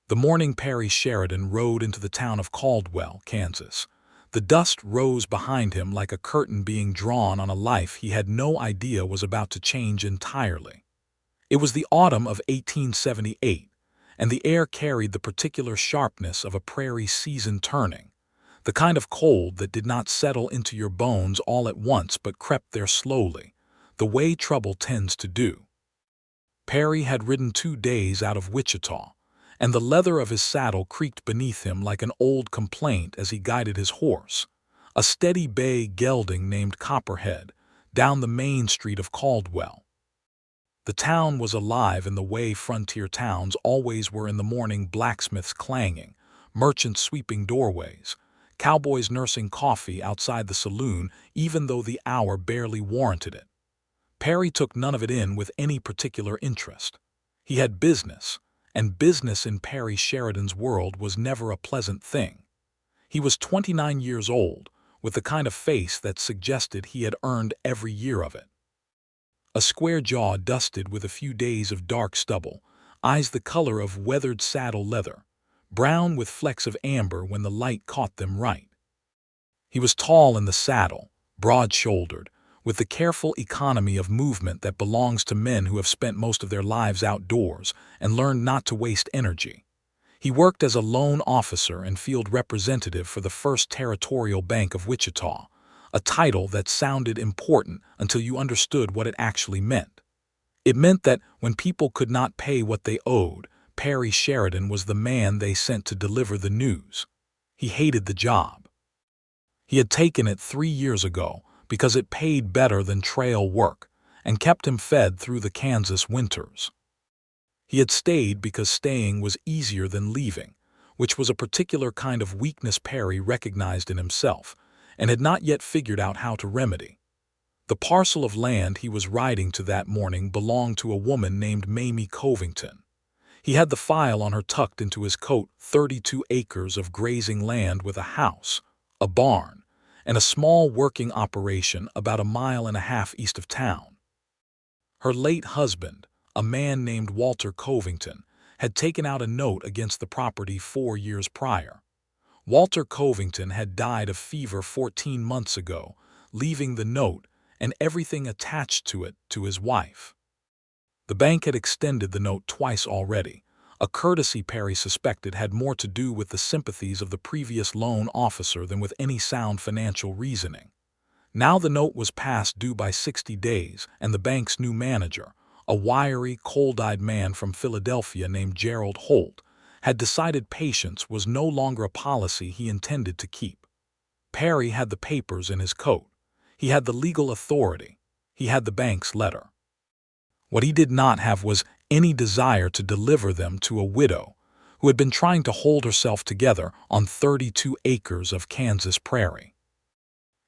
The morning Perry Sheridan rode into the town of Caldwell, Kansas. The dust rose behind him like a curtain being drawn on a life he had no idea was about to change entirely. It was the autumn of 1878, and the air carried the particular sharpness of a prairie season turning, the kind of cold that did not settle into your bones all at once but crept there slowly, the way trouble tends to do. Perry had ridden 2 days out of Wichita, and the leather of his saddle creaked beneath him like an old complaint as he guided his horse, a steady bay gelding named Copperhead, down the main street of Caldwell. The town was alive in the way frontier towns always were in the morning, blacksmiths clanging, merchants sweeping doorways, cowboys nursing coffee outside the saloon even though the hour barely warranted it. Perry took none of it in with any particular interest. He had business, and business in Perry Sheridan's world was never a pleasant thing. He was 29 years old, with the kind of face that suggested he had earned every year of it. A square jaw dusted with a few days of dark stubble, eyes the color of weathered saddle leather, brown with flecks of amber when the light caught them right. He was tall in the saddle, broad-shouldered, with the careful economy of movement that belongs to men who have spent most of their lives outdoors and learned not to waste energy. He worked as a loan officer and field representative for the First Territorial Bank of Wichita, a title that sounded important until you understood what it actually meant. It meant that when people could not pay what they owed, Perry Sheridan was the man they sent to deliver the news. He hated the job. He had taken it 3 years ago because it paid better than trail work and kept him fed through the Kansas winters. He had stayed because staying was easier than leaving, which was a particular kind of weakness Perry recognized in himself and had not yet figured out how to remedy. The parcel of land he was riding to that morning belonged to a woman named Mamie Covington. He had the file on her tucked into his coat, 32 acres of grazing land with a house, a barn, and a small working operation about 1.5 miles east of town. Her late husband, a man named Walter Covington, had taken out a note against the property 4 years prior. Walter Covington had died of fever 14 months ago, leaving the note and everything attached to it to his wife. The bank had extended the note twice already, a courtesy Perry suspected had more to do with the sympathies of the previous loan officer than with any sound financial reasoning. Now the note was past due by 60 days, and the bank's new manager, a wiry, cold-eyed man from Philadelphia named Gerald Holt, had decided patience was no longer a policy he intended to keep. Perry had the papers in his coat. He had the legal authority. He had the bank's letter. What he did not have was any desire to deliver them to a widow who had been trying to hold herself together on 32 acres of Kansas prairie.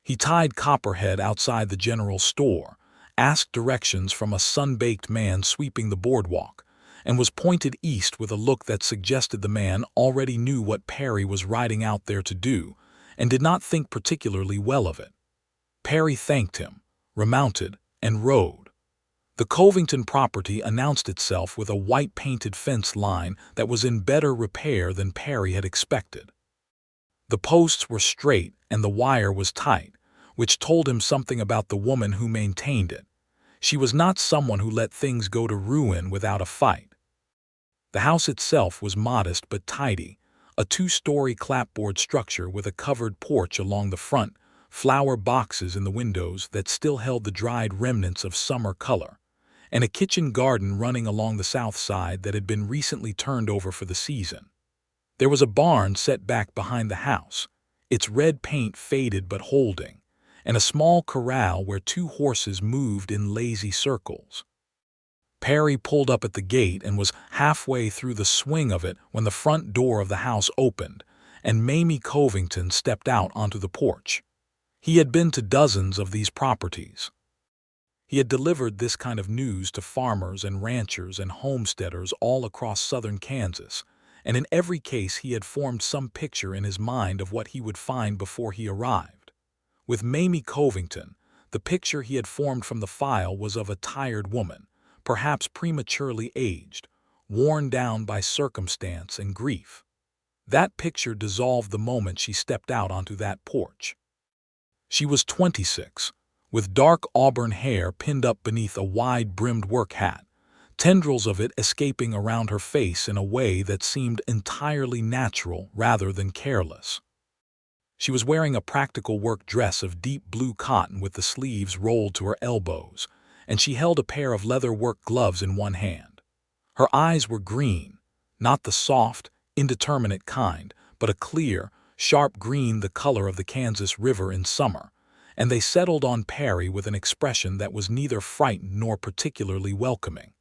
He tied Copperhead outside the general store, asked directions from a sun-baked man sweeping the boardwalk, and was pointed east with a look that suggested the man already knew what Perry was riding out there to do and did not think particularly well of it. Perry thanked him, remounted, and rode. The Covington property announced itself with a white-painted fence line that was in better repair than Perry had expected. The posts were straight and the wire was tight, which told him something about the woman who maintained it. She was not someone who let things go to ruin without a fight. The house itself was modest but tidy, a 2-story clapboard structure with a covered porch along the front, flower boxes in the windows that still held the dried remnants of summer color, and a kitchen garden running along the south side that had been recently turned over for the season. There was a barn set back behind the house, its red paint faded but holding, and a small corral where 2 horses moved in lazy circles. Perry pulled up at the gate and was halfway through the swing of it when the front door of the house opened, and Mamie Covington stepped out onto the porch. He had been to dozens of these properties. He had delivered this kind of news to farmers and ranchers and homesteaders all across southern Kansas, and in every case he had formed some picture in his mind of what he would find before he arrived. With Mamie Covington, the picture he had formed from the file was of a tired woman, perhaps prematurely aged, worn down by circumstance and grief. That picture dissolved the moment she stepped out onto that porch. She was 26, with dark auburn hair pinned up beneath a wide-brimmed work hat, tendrils of it escaping around her face in a way that seemed entirely natural rather than careless. She was wearing a practical work dress of deep blue cotton with the sleeves rolled to her elbows, and she held a pair of leather work gloves in one hand. Her eyes were green, not the soft, indeterminate kind, but a clear, sharp green the color of the Kansas River in summer, and they settled on Perry with an expression that was neither frightened nor particularly welcoming.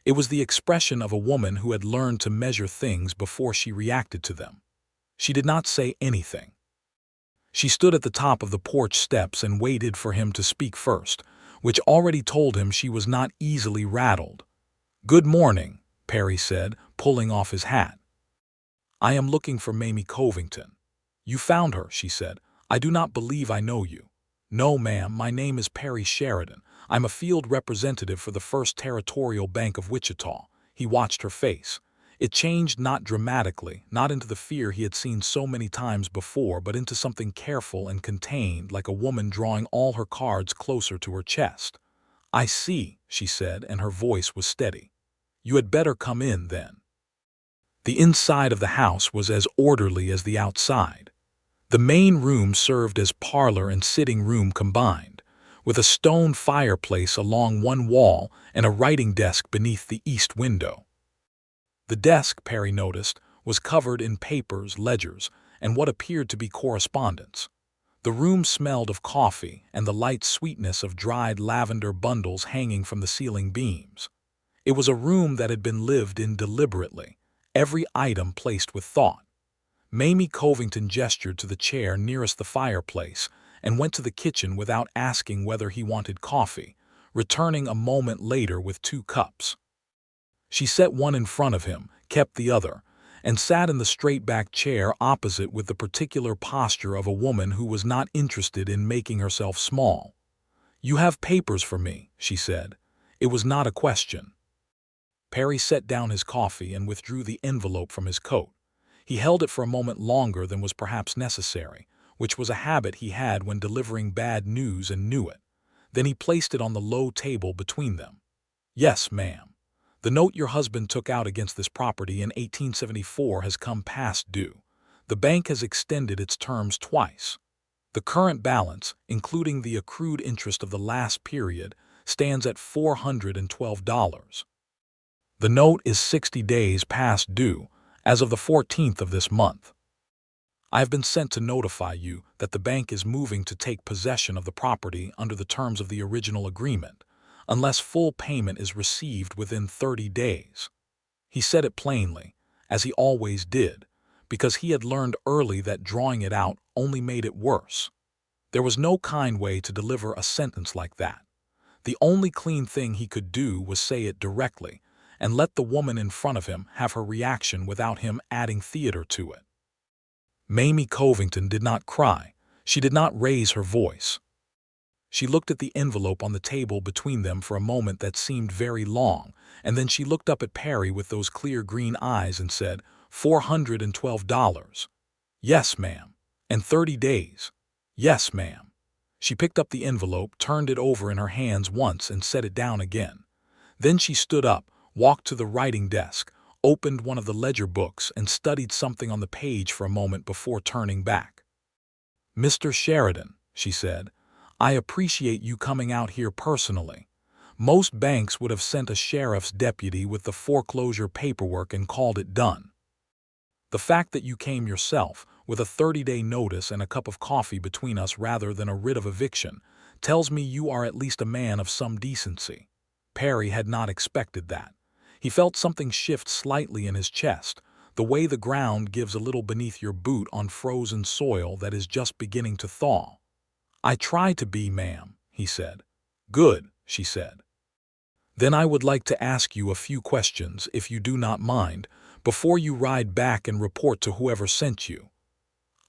It was the expression of a woman who had learned to measure things before she reacted to them. She did not say anything. She stood at the top of the porch steps and waited for him to speak first, which already told him she was not easily rattled. "Good morning," Perry said, pulling off his hat. "I am looking for Mamie Covington." "You found her," she said. "I do not believe I know you." "No, ma'am, my name is Perry Sheridan. I'm a field representative for the First Territorial Bank of Wichita." He watched her face. It changed not dramatically, not into the fear he had seen so many times before, but into something careful and contained, like a woman drawing all her cards closer to her chest. "I see," she said, and her voice was steady. "You had better come in, then." The inside of the house was as orderly as the outside. The main room served as parlor and sitting room combined, with a stone fireplace along one wall and a writing desk beneath the east window. The desk, Perry noticed, was covered in papers, ledgers, and what appeared to be correspondence. The room smelled of coffee and the light sweetness of dried lavender bundles hanging from the ceiling beams. It was a room that had been lived in deliberately, every item placed with thought. Mamie Covington gestured to the chair nearest the fireplace and went to the kitchen without asking whether he wanted coffee, returning a moment later with 2 cups. She set one in front of him, kept the other, and sat in the straight-back chair opposite with the particular posture of a woman who was not interested in making herself small. "You have papers for me," she said. It was not a question. Perry set down his coffee and withdrew the envelope from his coat. He held it for a moment longer than was perhaps necessary, which was a habit he had when delivering bad news and knew it. Then he placed it on the low table between them. "Yes, ma'am. The note your husband took out against this property in 1874 has come past due. The bank has extended its terms twice. The current balance, including the accrued interest of the last period, stands at $412. The note is 60 days past due, as of the 14th of this month. I have been sent to notify you that the bank is moving to take possession of the property under the terms of the original agreement, unless full payment is received within 30 days. He said it plainly, as he always did, because he had learned early that drawing it out only made it worse. There was no kind way to deliver a sentence like that. The only clean thing he could do was say it directly, and let the woman in front of him have her reaction without him adding theater to it. Mamie Covington did not cry. She did not raise her voice. She looked at the envelope on the table between them for a moment that seemed very long, and then she looked up at Perry with those clear green eyes and said, $412. "Yes, ma'am." "And 30 days." "Yes, ma'am." She picked up the envelope, turned it over in her hands once and set it down again. Then she stood up, walked to the writing desk, opened one of the ledger books and studied something on the page for a moment before turning back. "Mr. Sheridan," she said, "I appreciate you coming out here personally. Most banks would have sent a sheriff's deputy with the foreclosure paperwork and called it done. The fact that you came yourself, with a 30-day notice and a cup of coffee between us rather than a writ of eviction, tells me you are at least a man of some decency." Perry had not expected that. He felt something shift slightly in his chest, the way the ground gives a little beneath your boot on frozen soil that is just beginning to thaw. "I try to be, ma'am," he said. "Good," she said. "Then I would like to ask you a few questions, if you do not mind, before you ride back and report to whoever sent you."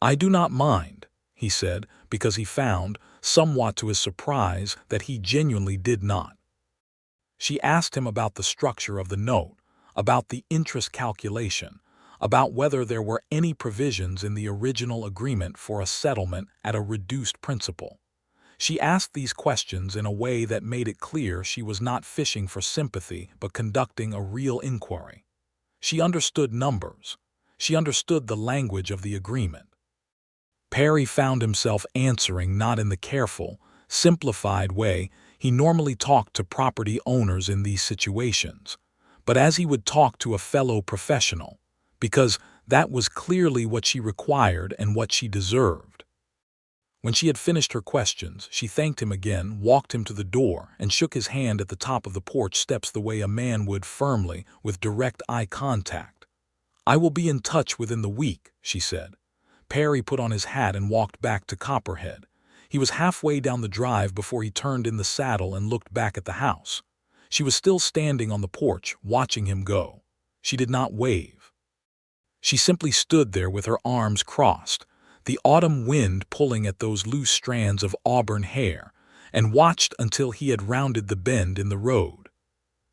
"I do not mind," he said, because he found, somewhat to his surprise, that he genuinely did not. She asked him about the structure of the note, about the interest calculation, about whether there were any provisions in the original agreement for a settlement at a reduced principal. She asked these questions in a way that made it clear she was not fishing for sympathy but conducting a real inquiry. She understood numbers. She understood the language of the agreement. Perry found himself answering not in the careful, simplified way he normally talked to property owners in these situations, but as he would talk to a fellow professional, because that was clearly what she required and what she deserved. When she had finished her questions, she thanked him again, walked him to the door, and shook his hand at the top of the porch steps the way a man would, firmly, with direct eye contact. "I will be in touch within the week," she said. Perry put on his hat and walked back to Copperhead. He was halfway down the drive before he turned in the saddle and looked back at the house. She was still standing on the porch, watching him go. She did not wave. She simply stood there with her arms crossed, the autumn wind pulling at those loose strands of auburn hair, and watched until he had rounded the bend in the road.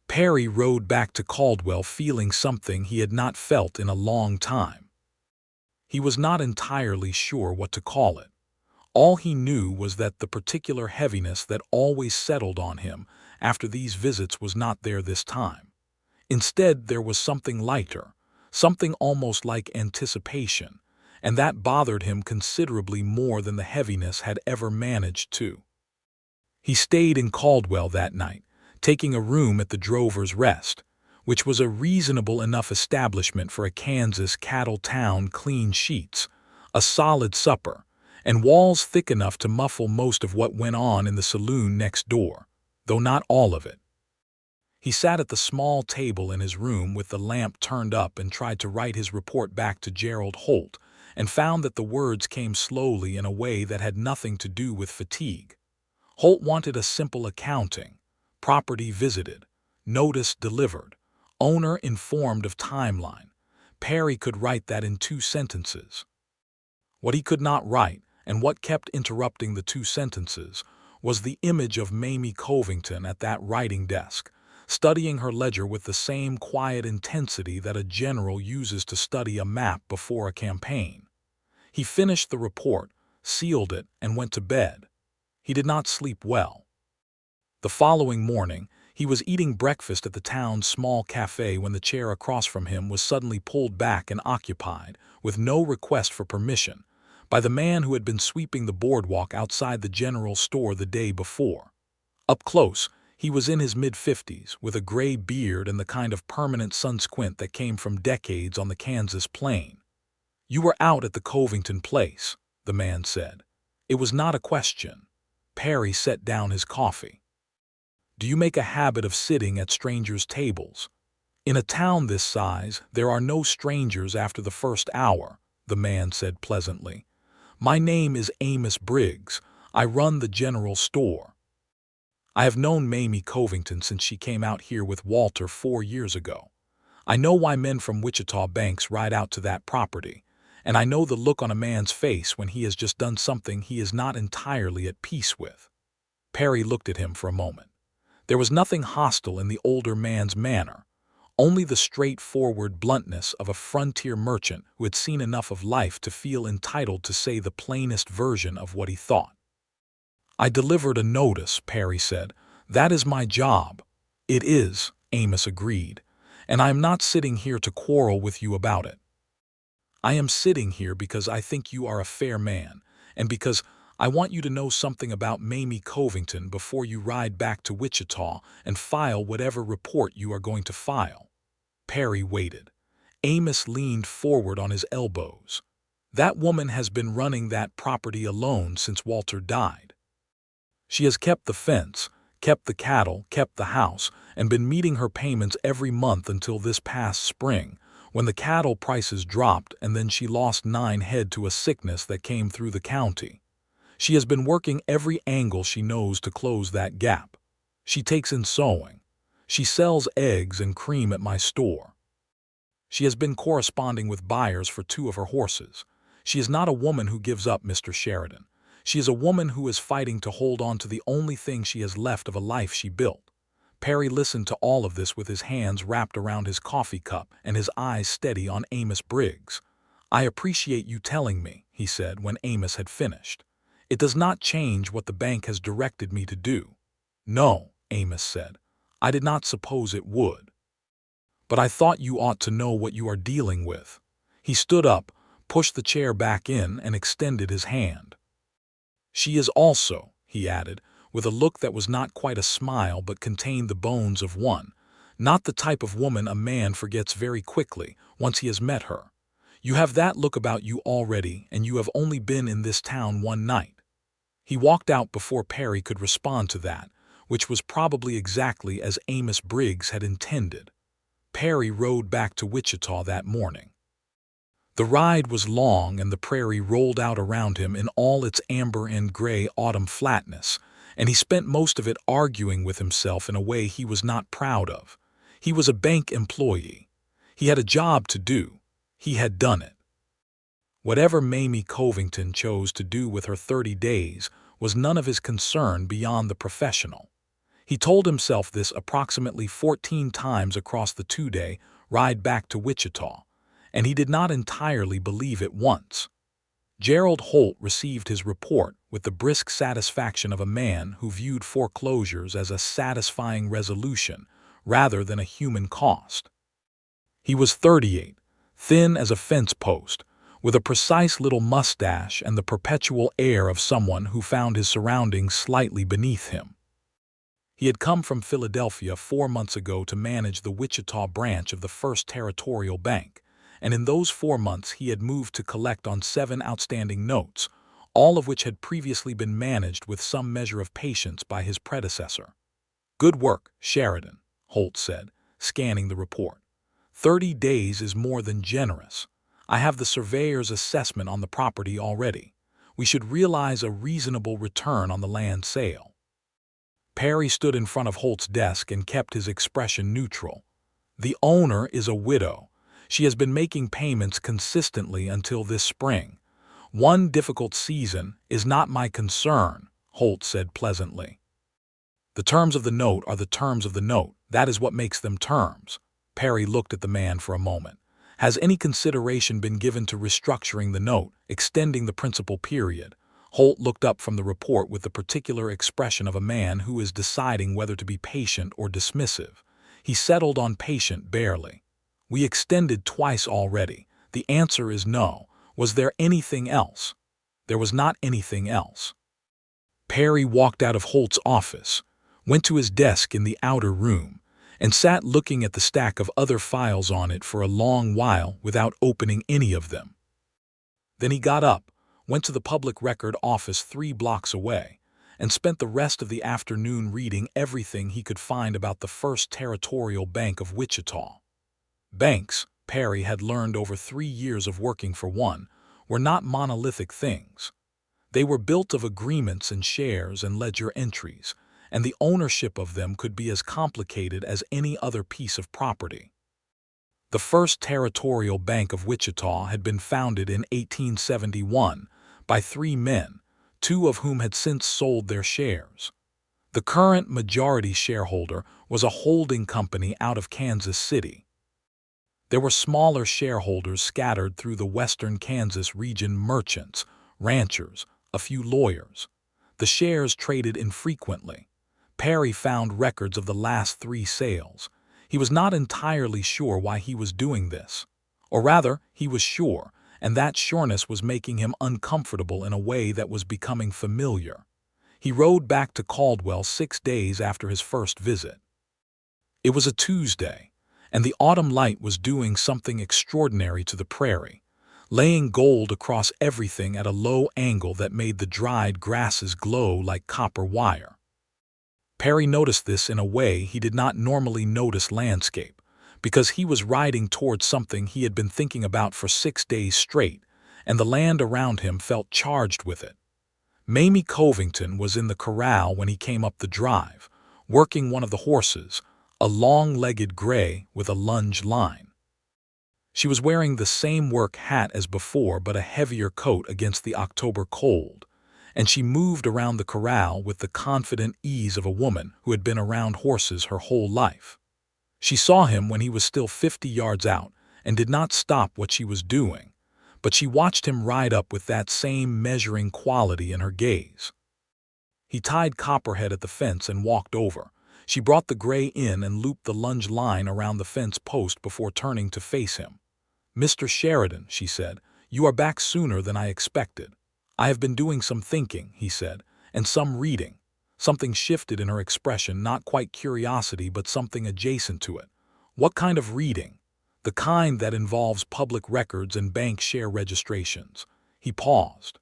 Perry rode back to Caldwell feeling something he had not felt in a long time. He was not entirely sure what to call it. All he knew was that the particular heaviness that always settled on him after these visits was not there this time. Instead, there was something lighter, something almost like anticipation, and that bothered him considerably more than the heaviness had ever managed to. He stayed in Caldwell that night, taking a room at the Drover's Rest, which was a reasonable enough establishment for a Kansas cattle town, clean sheets, a solid supper, and walls thick enough to muffle most of what went on in the saloon next door, though not all of it. He sat at the small table in his room with the lamp turned up and tried to write his report back to Gerald Holt, and found that the words came slowly in a way that had nothing to do with fatigue. Holt wanted a simple accounting: property visited, notice delivered, owner informed of timeline. Perry could write that in 2 sentences. What he could not write, and what kept interrupting the 2 sentences, was the image of Mamie Covington at that writing desk, studying her ledger with the same quiet intensity that a general uses to study a map before a campaign. He finished the report, sealed it, and went to bed. He did not sleep well. The following morning, he was eating breakfast at the town's small cafe when the chair across from him was suddenly pulled back and occupied, with no request for permission, by the man who had been sweeping the boardwalk outside the general store the day before. Up close, he was in his mid-50s, with a gray beard and the kind of permanent sun squint that came from decades on the Kansas plain. "You were out at the Covington place," the man said. It was not a question. Perry set down his coffee. "Do you make a habit of sitting at strangers' tables?" "In a town this size, there are no strangers after the first hour," the man said pleasantly. "My name is Amos Briggs. I run the general store. I have known Mamie Covington since she came out here with Walter 4 years ago. I know why men from Wichita banks ride out to that property, and I know the look on a man's face when he has just done something he is not entirely at peace with." Perry looked at him for a moment. There was nothing hostile in the older man's manner, only the straightforward bluntness of a frontier merchant who had seen enough of life to feel entitled to say the plainest version of what he thought. "I delivered a notice," Perry said. "That is my job." "It is," Amos agreed, "and I am not sitting here to quarrel with you about it. I am sitting here because I think you are a fair man, and because I want you to know something about Mamie Covington before you ride back to Wichita and file whatever report you are going to file." Perry waited. Amos leaned forward on his elbows. "That woman has been running that property alone since Walter died. She has kept the fence, kept the cattle, kept the house, and been meeting her payments every month until this past spring, when the cattle prices dropped and then she lost 9 head to a sickness that came through the county. She has been working every angle she knows to close that gap. She takes in sewing. She sells eggs and cream at my store. She has been corresponding with buyers for 2 of her horses. She is not a woman who gives up, Mr. Sheridan. She is a woman who is fighting to hold on to the only thing she has left of a life she built." Perry listened to all of this with his hands wrapped around his coffee cup and his eyes steady on Amos Briggs. "I appreciate you telling me," he said when Amos had finished. "It does not change what the bank has directed me to do." "No," Amos said. "I did not suppose it would. But I thought you ought to know what you are dealing with." He stood up, pushed the chair back in, and extended his hand. "She is also," he added, with a look that was not quite a smile but contained the bones of one, "not the type of woman a man forgets very quickly once he has met her. You have that look about you already, and you have only been in this town one night." He walked out before Perry could respond to that, which was probably exactly as Amos Briggs had intended. Perry rode back to Wichita that morning. The ride was long, and the prairie rolled out around him in all its amber and gray autumn flatness, and he spent most of it arguing with himself in a way he was not proud of. He was a bank employee. He had a job to do. He had done it. Whatever Mamie Covington chose to do with her 30 days was none of his concern beyond the professional. He told himself this approximately 14 times across the 2-day ride back to Wichita, and he did not entirely believe it once. Gerald Holt received his report with the brisk satisfaction of a man who viewed foreclosures as a satisfying resolution rather than a human cost. He was 38, thin as a fence post, with a precise little mustache and the perpetual air of someone who found his surroundings slightly beneath him. He had come from Philadelphia 4 months ago to manage the Wichita branch of the First Territorial Bank, and in those 4 months he had moved to collect on 7 outstanding notes, all of which had previously been managed with some measure of patience by his predecessor. "Good work, Sheridan," Holt said, scanning the report. "30 days is more than generous. I have the surveyor's assessment on the property already. We should realize a reasonable return on the land sale." Perry stood in front of Holt's desk and kept his expression neutral. "The owner is a widow. She has been making payments consistently until this spring. One difficult season is not my concern," Holt said pleasantly. "The terms of the note are the terms of the note. That is what makes them terms." Perry looked at the man for a moment. "Has any consideration been given to restructuring the note, extending the principal period?" Holt looked up from the report with the particular expression of a man who is deciding whether to be patient or dismissive. He settled on patient barely. "We extended twice already. The answer is no. Was there anything else?" There was not anything else. Perry walked out of Holt's office, went to his desk in the outer room, and sat looking at the stack of other files on it for a long while without opening any of them. Then he got up, went to the public record office 3 blocks away, and spent the rest of the afternoon reading everything he could find about the First Territorial Bank of Wichita. Banks, Perry had learned over 3 years of working for one, were not monolithic things. They were built of agreements and shares and ledger entries, and the ownership of them could be as complicated as any other piece of property. The First Territorial Bank of Wichita had been founded in 1871 by 3 men, 2 of whom had since sold their shares. The current majority shareholder was a holding company out of Kansas City. There were smaller shareholders scattered through the western Kansas region: merchants, ranchers, a few lawyers. The shares traded infrequently. Perry found records of the last 3 sales. He was not entirely sure why he was doing this. Or rather, he was sure, and that sureness was making him uncomfortable in a way that was becoming familiar. He rode back to Caldwell 6 days after his first visit. It was a Tuesday, and the autumn light was doing something extraordinary to the prairie, laying gold across everything at a low angle that made the dried grasses glow like copper wire. Perry noticed this in a way he did not normally notice landscape, because he was riding towards something he had been thinking about for 6 days straight, and the land around him felt charged with it. Mamie Covington was in the corral when he came up the drive, working one of the horses, a long-legged gray with a lunge line. She was wearing the same work hat as before but a heavier coat against the October cold, and she moved around the corral with the confident ease of a woman who had been around horses her whole life. She saw him when he was still 50 yards out and did not stop what she was doing, but she watched him ride up with that same measuring quality in her gaze. He tied Copperhead at the fence and walked over. She brought the gray in and looped the lunge line around the fence post before turning to face him. "Mr. Sheridan," she said, "you are back sooner than I expected." "I have been doing some thinking," he said, "and some reading." Something shifted in her expression, not quite curiosity, but something adjacent to it. "What kind of reading?" "The kind that involves public records and bank share registrations." He paused.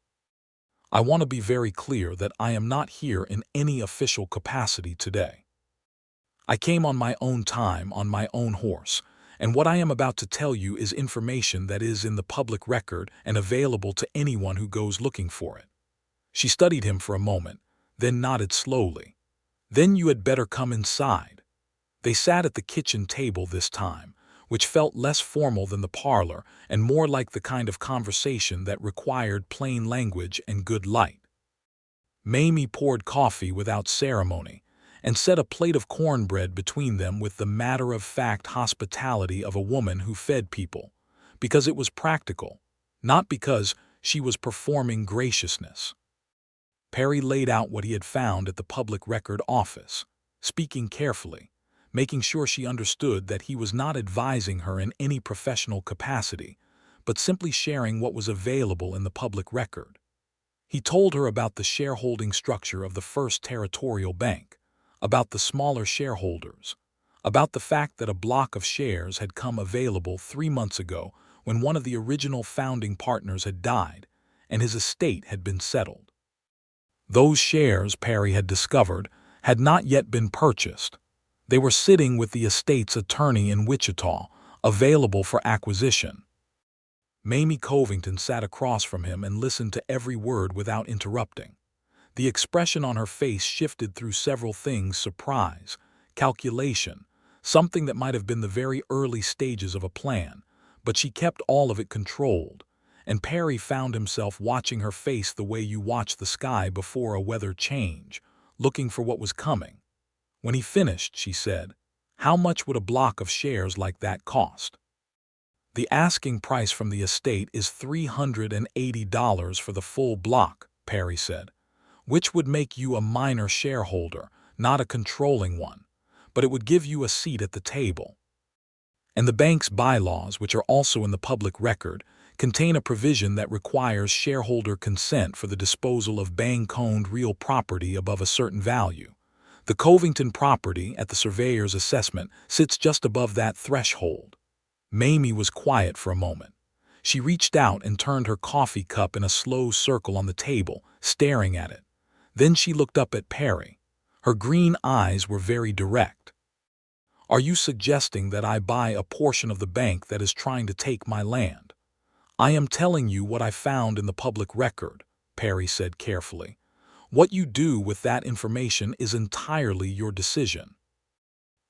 "I want to be very clear that I am not here in any official capacity today. I came on my own time, on my own horse, and what I am about to tell you is information that is in the public record and available to anyone who goes looking for it." She studied him for a moment, then nodded slowly. "Then you had better come inside." They sat at the kitchen table this time, which felt less formal than the parlor and more like the kind of conversation that required plain language and good light. Mamie poured coffee without ceremony and set a plate of cornbread between them with the matter-of-fact hospitality of a woman who fed people, because it was practical, not because she was performing graciousness. Perry laid out what he had found at the public record office, speaking carefully, making sure she understood that he was not advising her in any professional capacity, but simply sharing what was available in the public record. He told her about the shareholding structure of the First Territorial Bank, about the smaller shareholders, about the fact that a block of shares had come available 3 months ago when one of the original founding partners had died and his estate had been settled. Those shares, Perry had discovered, had not yet been purchased. They were sitting with the estate's attorney in Wichita, available for acquisition. Mamie Covington sat across from him and listened to every word without interrupting. The expression on her face shifted through several things: surprise, calculation, something that might have been the very early stages of a plan, but she kept all of it controlled, and Perry found himself watching her face the way you watch the sky before a weather change, looking for what was coming. When he finished, she said, "How much would a block of shares like that cost?" "The asking price from the estate is $380 for the full block," Perry said, "which would make you a minor shareholder, not a controlling one, but it would give you a seat at the table. And the bank's bylaws, which are also in the public record, contain a provision that requires shareholder consent for the disposal of bank-owned real property above a certain value. The Covington property, at the surveyor's assessment, sits just above that threshold." Mamie was quiet for a moment. She reached out and turned her coffee cup in a slow circle on the table, staring at it. Then she looked up at Perry. Her green eyes were very direct. "Are you suggesting that I buy a portion of the bank that is trying to take my land?" "I am telling you what I found in the public record," Perry said carefully. "What you do with that information is entirely your decision."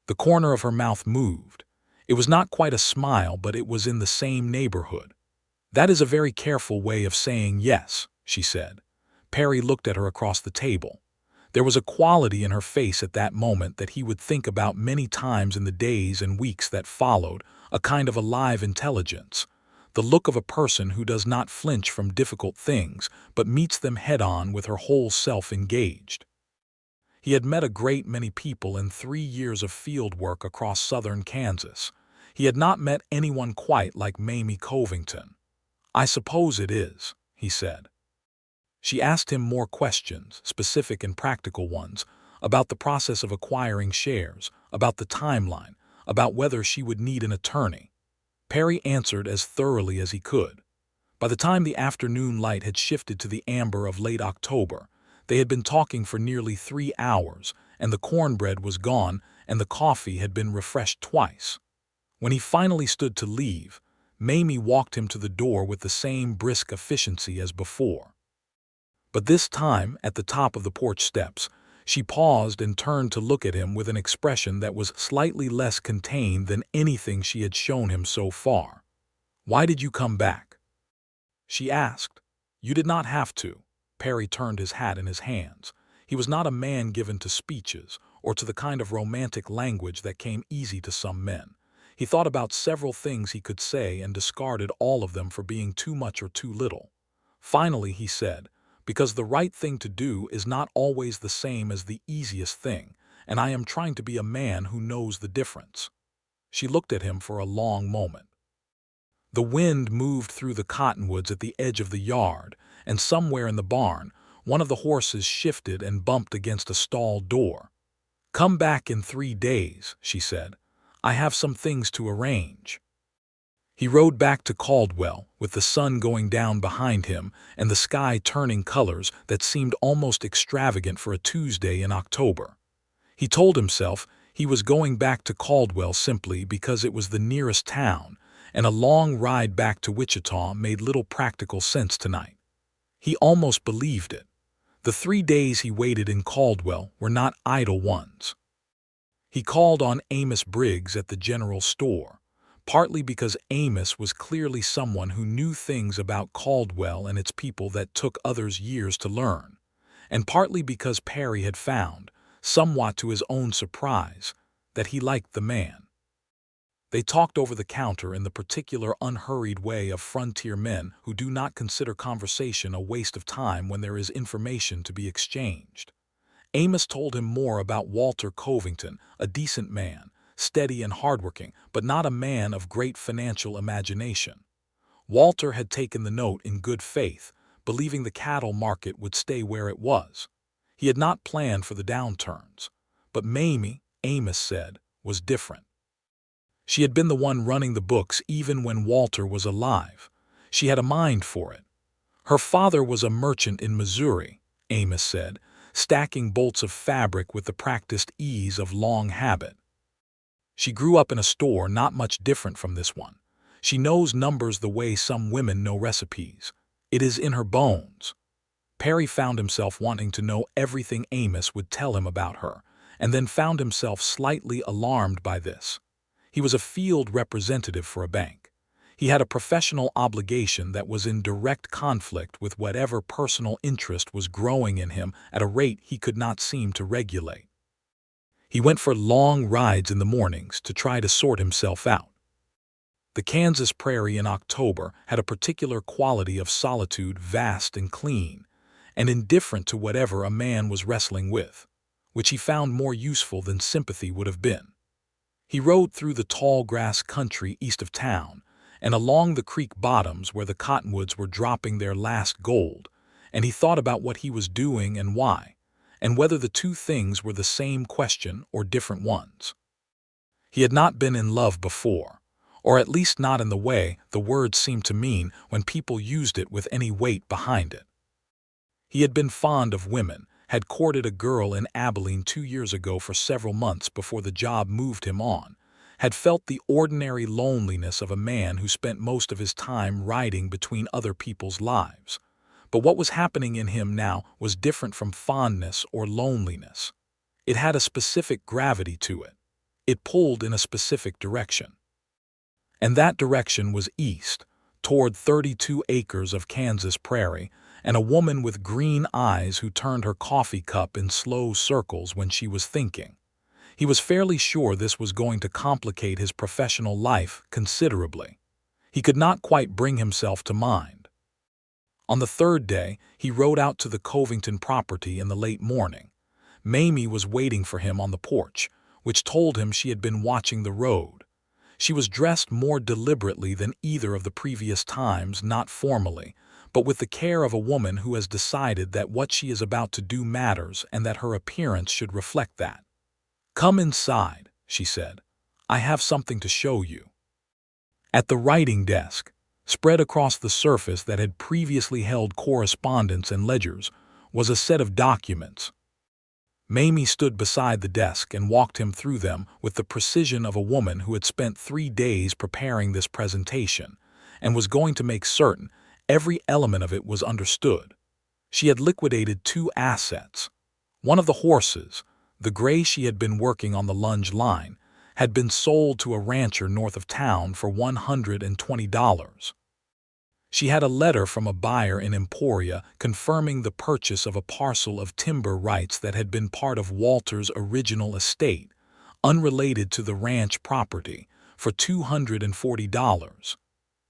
The corner of her mouth moved. It was not quite a smile, but it was in the same neighborhood. "That is a very careful way of saying yes," she said. Perry looked at her across the table. There was a quality in her face at that moment that he would think about many times in the days and weeks that followed, a kind of alive intelligence, the look of a person who does not flinch from difficult things, but meets them head-on with her whole self engaged. He had met a great many people in 3 years of field work across southern Kansas. He had not met anyone quite like Mamie Covington. "I suppose it is," he said. She asked him more questions, specific and practical ones, about the process of acquiring shares, about the timeline, about whether she would need an attorney. Perry answered as thoroughly as he could. By the time the afternoon light had shifted to the amber of late October, they had been talking for nearly 3 hours, and the cornbread was gone and the coffee had been refreshed twice. When he finally stood to leave, Mamie walked him to the door with the same brisk efficiency as before. But this time, at the top of the porch steps, she paused and turned to look at him with an expression that was slightly less contained than anything she had shown him so far. "Why did you come back?" she asked. "You did not have to." Perry turned his hat in his hands. He was not a man given to speeches or to the kind of romantic language that came easy to some men. He thought about several things he could say and discarded all of them for being too much or too little. Finally, he said, "Because the right thing to do is not always the same as the easiest thing, and I am trying to be a man who knows the difference." She looked at him for a long moment. The wind moved through the cottonwoods at the edge of the yard, and somewhere in the barn, one of the horses shifted and bumped against a stall door. "Come back in 3 days," she said. "I have some things to arrange." He rode back to Caldwell, with the sun going down behind him and the sky turning colors that seemed almost extravagant for a Tuesday in October. He told himself he was going back to Caldwell simply because it was the nearest town, and a long ride back to Wichita made little practical sense tonight. He almost believed it. The 3 days he waited in Caldwell were not idle ones. He called on Amos Briggs at the general store, partly because Amos was clearly someone who knew things about Caldwell and its people that took others years to learn, and partly because Perry had found, somewhat to his own surprise, that he liked the man. They talked over the counter in the particular unhurried way of frontier men who do not consider conversation a waste of time when there is information to be exchanged. Amos told him more about Walter Covington, a decent man, steady and hardworking, but not a man of great financial imagination. Walter had taken the note in good faith, believing the cattle market would stay where it was. He had not planned for the downturns. But Mamie, Amos said, was different. She had been the one running the books even when Walter was alive. She had a mind for it. Her father was a merchant in Missouri, Amos said, stacking bolts of fabric with the practiced ease of long habit. She grew up in a store not much different from this one. She knows numbers the way some women know recipes. It is in her bones. Perry found himself wanting to know everything Amos would tell him about her, and then found himself slightly alarmed by this. He was a field representative for a bank. He had a professional obligation that was in direct conflict with whatever personal interest was growing in him at a rate he could not seem to regulate. He went for long rides in the mornings to try to sort himself out. The Kansas prairie in October had a particular quality of solitude vast and clean, and indifferent to whatever a man was wrestling with, which he found more useful than sympathy would have been. He rode through the tall grass country east of town, and along the creek bottoms where the cottonwoods were dropping their last gold, and he thought about what he was doing and why, and whether the two things were the same question or different ones. He had not been in love before, or at least not in the way the word seemed to mean when people used it with any weight behind it. He had been fond of women, had courted a girl in Abilene 2 years ago for several months before the job moved him on, had felt the ordinary loneliness of a man who spent most of his time riding between other people's lives. But what was happening in him now was different from fondness or loneliness. It had a specific gravity to it. It pulled in a specific direction. And that direction was east, toward 32 acres of Kansas prairie, and a woman with green eyes who turned her coffee cup in slow circles when she was thinking. He was fairly sure this was going to complicate his professional life considerably. He could not quite bring himself to mind. On the 3rd day, he rode out to the Covington property in the late morning. Mamie was waiting for him on the porch, which told him she had been watching the road. She was dressed more deliberately than either of the previous times, not formally, but with the care of a woman who has decided that what she is about to do matters and that her appearance should reflect that. "Come inside," she said. "I have something to show you." At the writing desk, spread across the surface that had previously held correspondence and ledgers, was a set of documents. Mamie stood beside the desk and walked him through them with the precision of a woman who had spent 3 days preparing this presentation and was going to make certain every element of it was understood. She had liquidated 2 assets. One of the horses, the gray she had been working on the lunge line, had been sold to a rancher north of town for $120. She had a letter from a buyer in Emporia confirming the purchase of a parcel of timber rights that had been part of Walter's original estate, unrelated to the ranch property, for $240.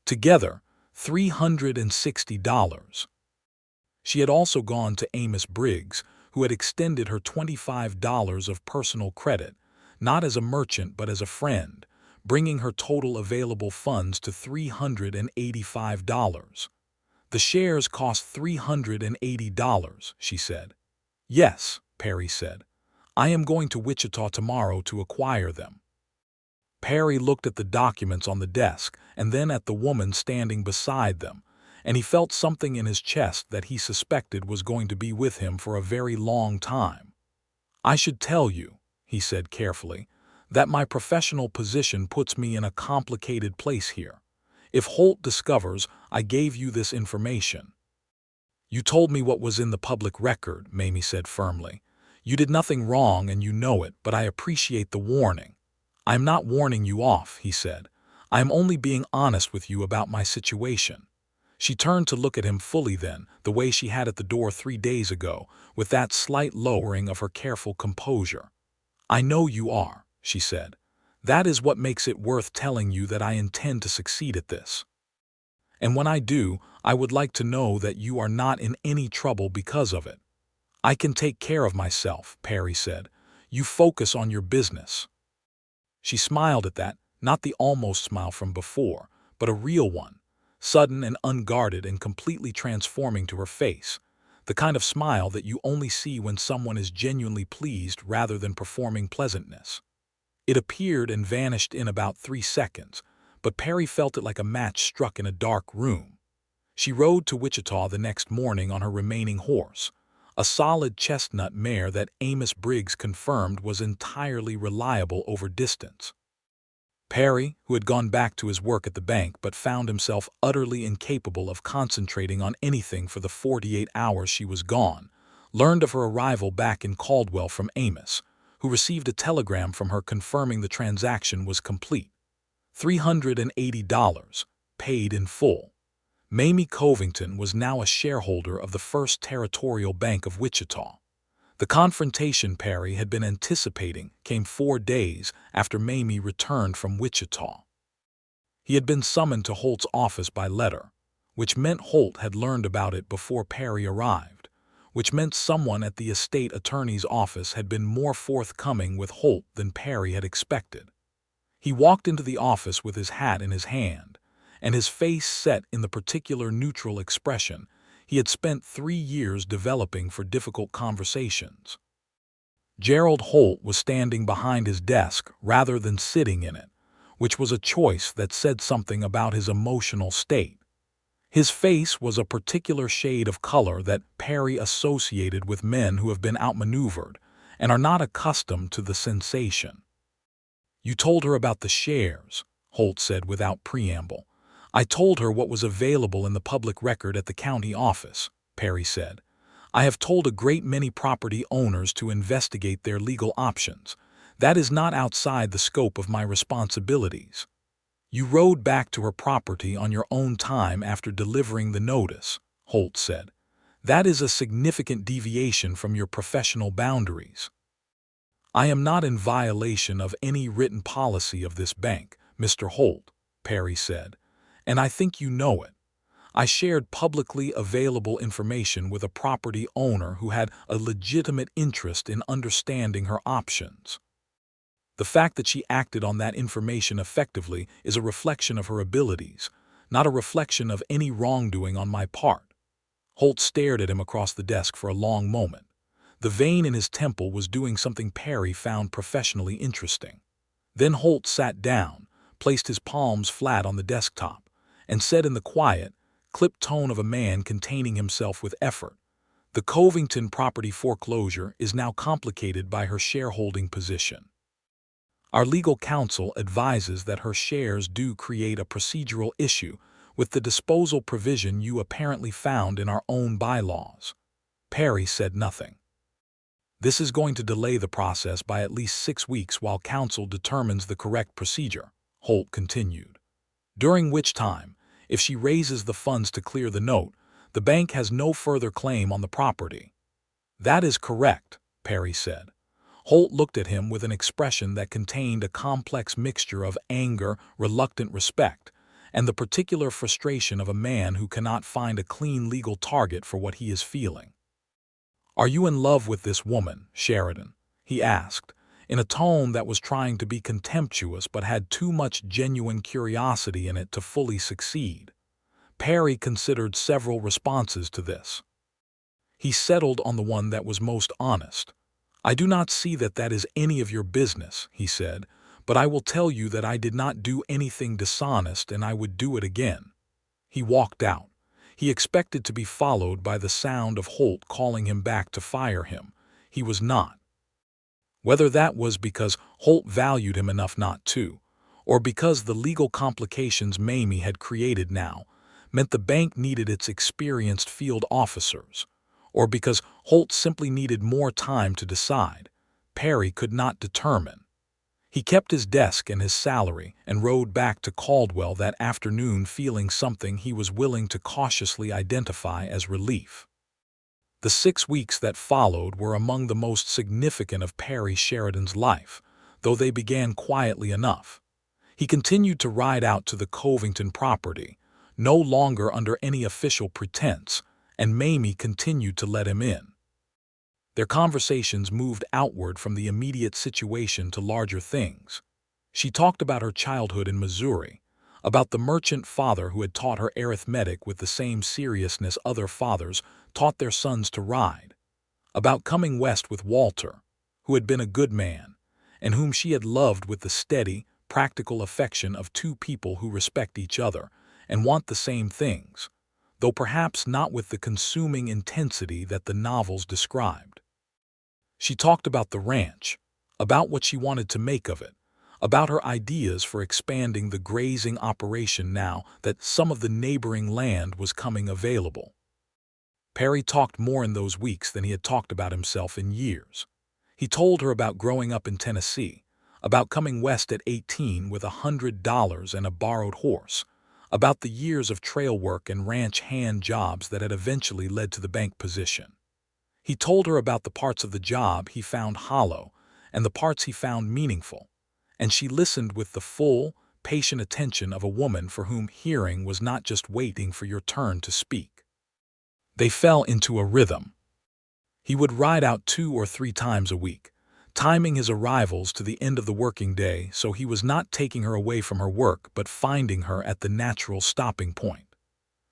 Together, $360. She had also gone to Amos Briggs, who had extended her $25 of personal credit, not as a merchant but as a friend, bringing her total available funds to $385. The shares cost $380, she said. Yes, Perry said. I am going to Wichita tomorrow to acquire them. Perry looked at the documents on the desk and then at the woman standing beside them, and he felt something in his chest that he suspected was going to be with him for a very long time. I should tell you, he said carefully, that my professional position puts me in a complicated place here. If Holt discovers I gave you this information. You told me what was in the public record, Mamie said firmly. You did nothing wrong and you know it, but I appreciate the warning. I am not warning you off, he said. I am only being honest with you about my situation. She turned to look at him fully then, the way she had at the door 3 days ago, with that slight lowering of her careful composure. I know you are, she said. That is what makes it worth telling you that I intend to succeed at this. And when I do, I would like to know that you are not in any trouble because of it. I can take care of myself, Perry said. You focus on your business. She smiled at that, not the almost smile from before, but a real one, sudden and unguarded and completely transforming to her face, the kind of smile that you only see when someone is genuinely pleased rather than performing pleasantness. It appeared and vanished in about 3 seconds, but Perry felt it like a match struck in a dark room. She rode to Wichita the next morning on her remaining horse, a solid chestnut mare that Amos Briggs confirmed was entirely reliable over distance. Perry, who had gone back to his work at the bank but found himself utterly incapable of concentrating on anything for the 48 hours she was gone, learned of her arrival back in Caldwell from Amos, who received a telegram from her confirming the transaction was complete. $380, paid in full. Mamie Covington was now a shareholder of the First Territorial Bank of Wichita. The confrontation Perry had been anticipating came 4 days after Mamie returned from Wichita. He had been summoned to Holt's office by letter, which meant Holt had learned about it before Perry arrived, which meant someone at the estate attorney's office had been more forthcoming with Holt than Perry had expected. He walked into the office with his hat in his hand, and his face set in the particular neutral expression he had spent 3 years developing for difficult conversations. Gerald Holt was standing behind his desk rather than sitting in it, which was a choice that said something about his emotional state. His face was a particular shade of color that Perry associated with men who have been outmaneuvered and are not accustomed to the sensation. You told her about the shares, Holt said without preamble. I told her what was available in the public record at the county office, Perry said. I have told a great many property owners to investigate their legal options. That is not outside the scope of my responsibilities. You rode back to her property on your own time after delivering the notice, Holt said. That is a significant deviation from your professional boundaries. I am not in violation of any written policy of this bank, Mr. Holt, Perry said, and I think you know it. I shared publicly available information with a property owner who had a legitimate interest in understanding her options. The fact that she acted on that information effectively is a reflection of her abilities, not a reflection of any wrongdoing on my part. Holt stared at him across the desk for a long moment. The vein in his temple was doing something Perry found professionally interesting. Then Holt sat down, placed his palms flat on the desktop, and said in the quiet, clipped tone of a man containing himself with effort, "The Covington property foreclosure is now complicated by her shareholding position. Our legal counsel advises that her shares do create a procedural issue with the disposal provision you apparently found in our own bylaws." Perry said nothing. "This is going to delay the process by at least 6 weeks while counsel determines the correct procedure," Holt continued. "During which time, If she raises the funds to clear the note, the bank has no further claim on the property." "That is correct," Perry said. Holt looked at him with an expression that contained a complex mixture of anger, reluctant respect, and the particular frustration of a man who cannot find a clean legal target for what he is feeling. "Are you in love with this woman, Sheridan?" he asked, in a tone that was trying to be contemptuous but had too much genuine curiosity in it to fully succeed. Perry considered several responses to this. He settled on the one that was most honest. "I do not see that that is any of your business," he said, "but I will tell you that I did not do anything dishonest and I would do it again." He walked out. He expected to be followed by the sound of Holt calling him back to fire him. He was not. Whether that was because Holt valued him enough not to, or because the legal complications Mamie had created now meant the bank needed its experienced field officers, or because Holt simply needed more time to decide, Perry could not determine. He kept his desk and his salary and rode back to Caldwell that afternoon feeling something he was willing to cautiously identify as relief. The 6 weeks that followed were among the most significant of Perry Sheridan's life, though they began quietly enough. He continued to ride out to the Covington property, no longer under any official pretense, and Mamie continued to let him in. Their conversations moved outward from the immediate situation to larger things. She talked about her childhood in Missouri, about the merchant father who had taught her arithmetic with the same seriousness other fathers taught their sons to ride, about coming west with Walter, who had been a good man, and whom she had loved with the steady, practical affection of two people who respect each other and want the same things, though perhaps not with the consuming intensity that the novels described. She talked about the ranch, about what she wanted to make of it, about her ideas for expanding the grazing operation now that some of the neighboring land was coming available. Perry talked more in those weeks than he had talked about himself in years. He told her about growing up in Tennessee, about coming west at 18 with $100 and a borrowed horse, about the years of trail work and ranch hand jobs that had eventually led to the bank position. He told her about the parts of the job he found hollow and the parts he found meaningful, and she listened with the full, patient attention of a woman for whom hearing was not just waiting for your turn to speak. They fell into a rhythm. He would ride out 2 or 3 times a week, timing his arrivals to the end of the working day so he was not taking her away from her work but finding her at the natural stopping point.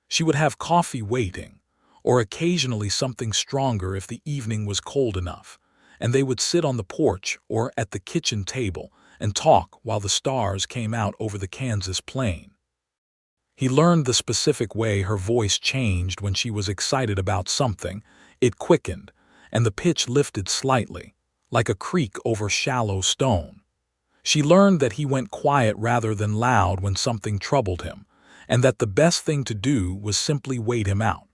She would have coffee waiting, or occasionally something stronger if the evening was cold enough, and they would sit on the porch or at the kitchen table and talk while the stars came out over the Kansas plain. He learned the specific way her voice changed when she was excited about something. It quickened, and the pitch lifted slightly, like a creak over shallow stone. She learned that he went quiet rather than loud when something troubled him, and that the best thing to do was simply wait him out.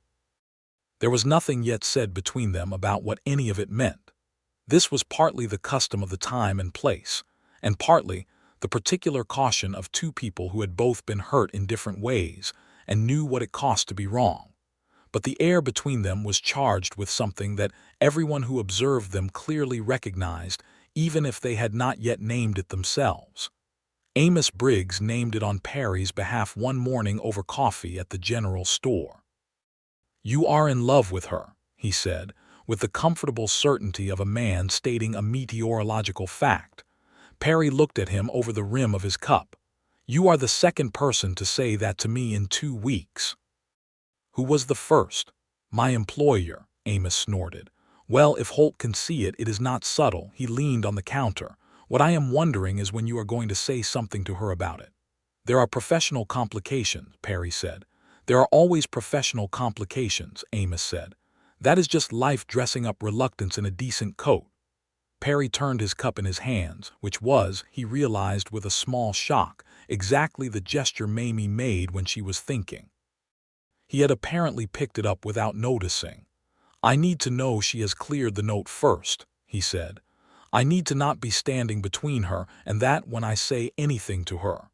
There was nothing yet said between them about what any of it meant. This was partly the custom of the time and place, and partly the particular caution of two people who had both been hurt in different ways and knew what it cost to be wrong. But the air between them was charged with something that everyone who observed them clearly recognized, even if they had not yet named it themselves. Amos Briggs named it on Perry's behalf one morning over coffee at the general store. "You are in love with her," he said, with the comfortable certainty of a man stating a meteorological fact. Perry looked at him over the rim of his cup. "You are the second person to say that to me in 2 weeks. "Who was the first?" "My employer," Amos snorted. "Well, if Holt can see it, it is not subtle." He leaned on the counter. "What I am wondering is when you are going to say something to her about it." "There are professional complications," Perry said. "There are always professional complications," Amos said. "That is just life dressing up reluctance in a decent coat." Perry turned his cup in his hands, which was, he realized with a small shock, exactly the gesture Mamie made when she was thinking. He had apparently picked it up without noticing. "I need to know she has cleared the note first," he said. "I need to not be standing between her and that when I say anything to her."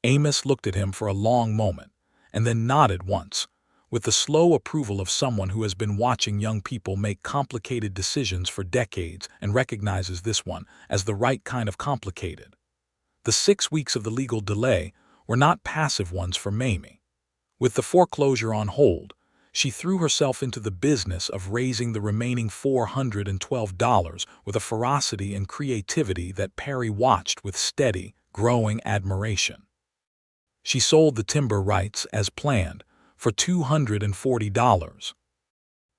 Amos looked at him for a long moment, and then nodded once, with the slow approval of someone who has been watching young people make complicated decisions for decades and recognizes this one as the right kind of complicated. The 6 weeks of the legal delay were not passive ones for Mamie. With the foreclosure on hold, she threw herself into the business of raising the remaining $412 with a ferocity and creativity that Perry watched with steady, growing admiration. She sold the timber rights as planned for $240.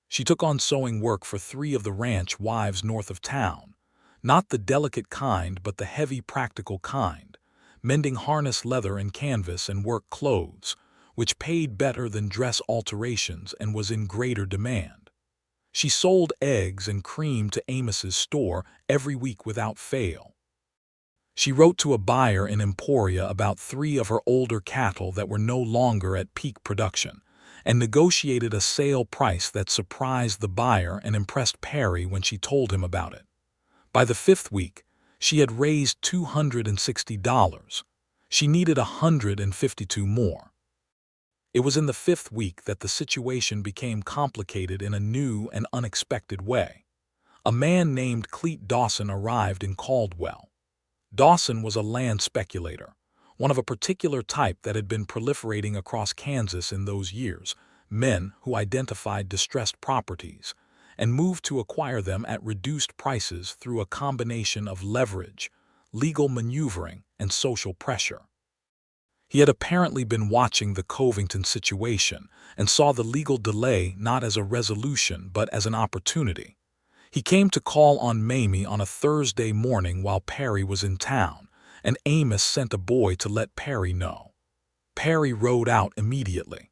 She took on sewing work for 3 of the ranch wives north of town, not the delicate kind but the heavy practical kind, mending harness leather and canvas and work clothes, which paid better than dress alterations and was in greater demand. She sold eggs and cream to Amos's store every week without fail. She wrote to a buyer in Emporia about 3 of her older cattle that were no longer at peak production, and negotiated a sale price that surprised the buyer and impressed Perry when she told him about it. By the 5th week, she had raised $260. She needed $152 more. It was in the 5th week that the situation became complicated in a new and unexpected way. A man named Clete Dawson arrived in Caldwell. Dawson was a land speculator, one of a particular type that had been proliferating across Kansas in those years, men who identified distressed properties and moved to acquire them at reduced prices through a combination of leverage, legal maneuvering, and social pressure. He had apparently been watching the Covington situation and saw the legal delay not as a resolution but as an opportunity. He came to call on Mamie on a Thursday morning while Perry was in town, and Amos sent a boy to let Perry know. Perry rode out immediately.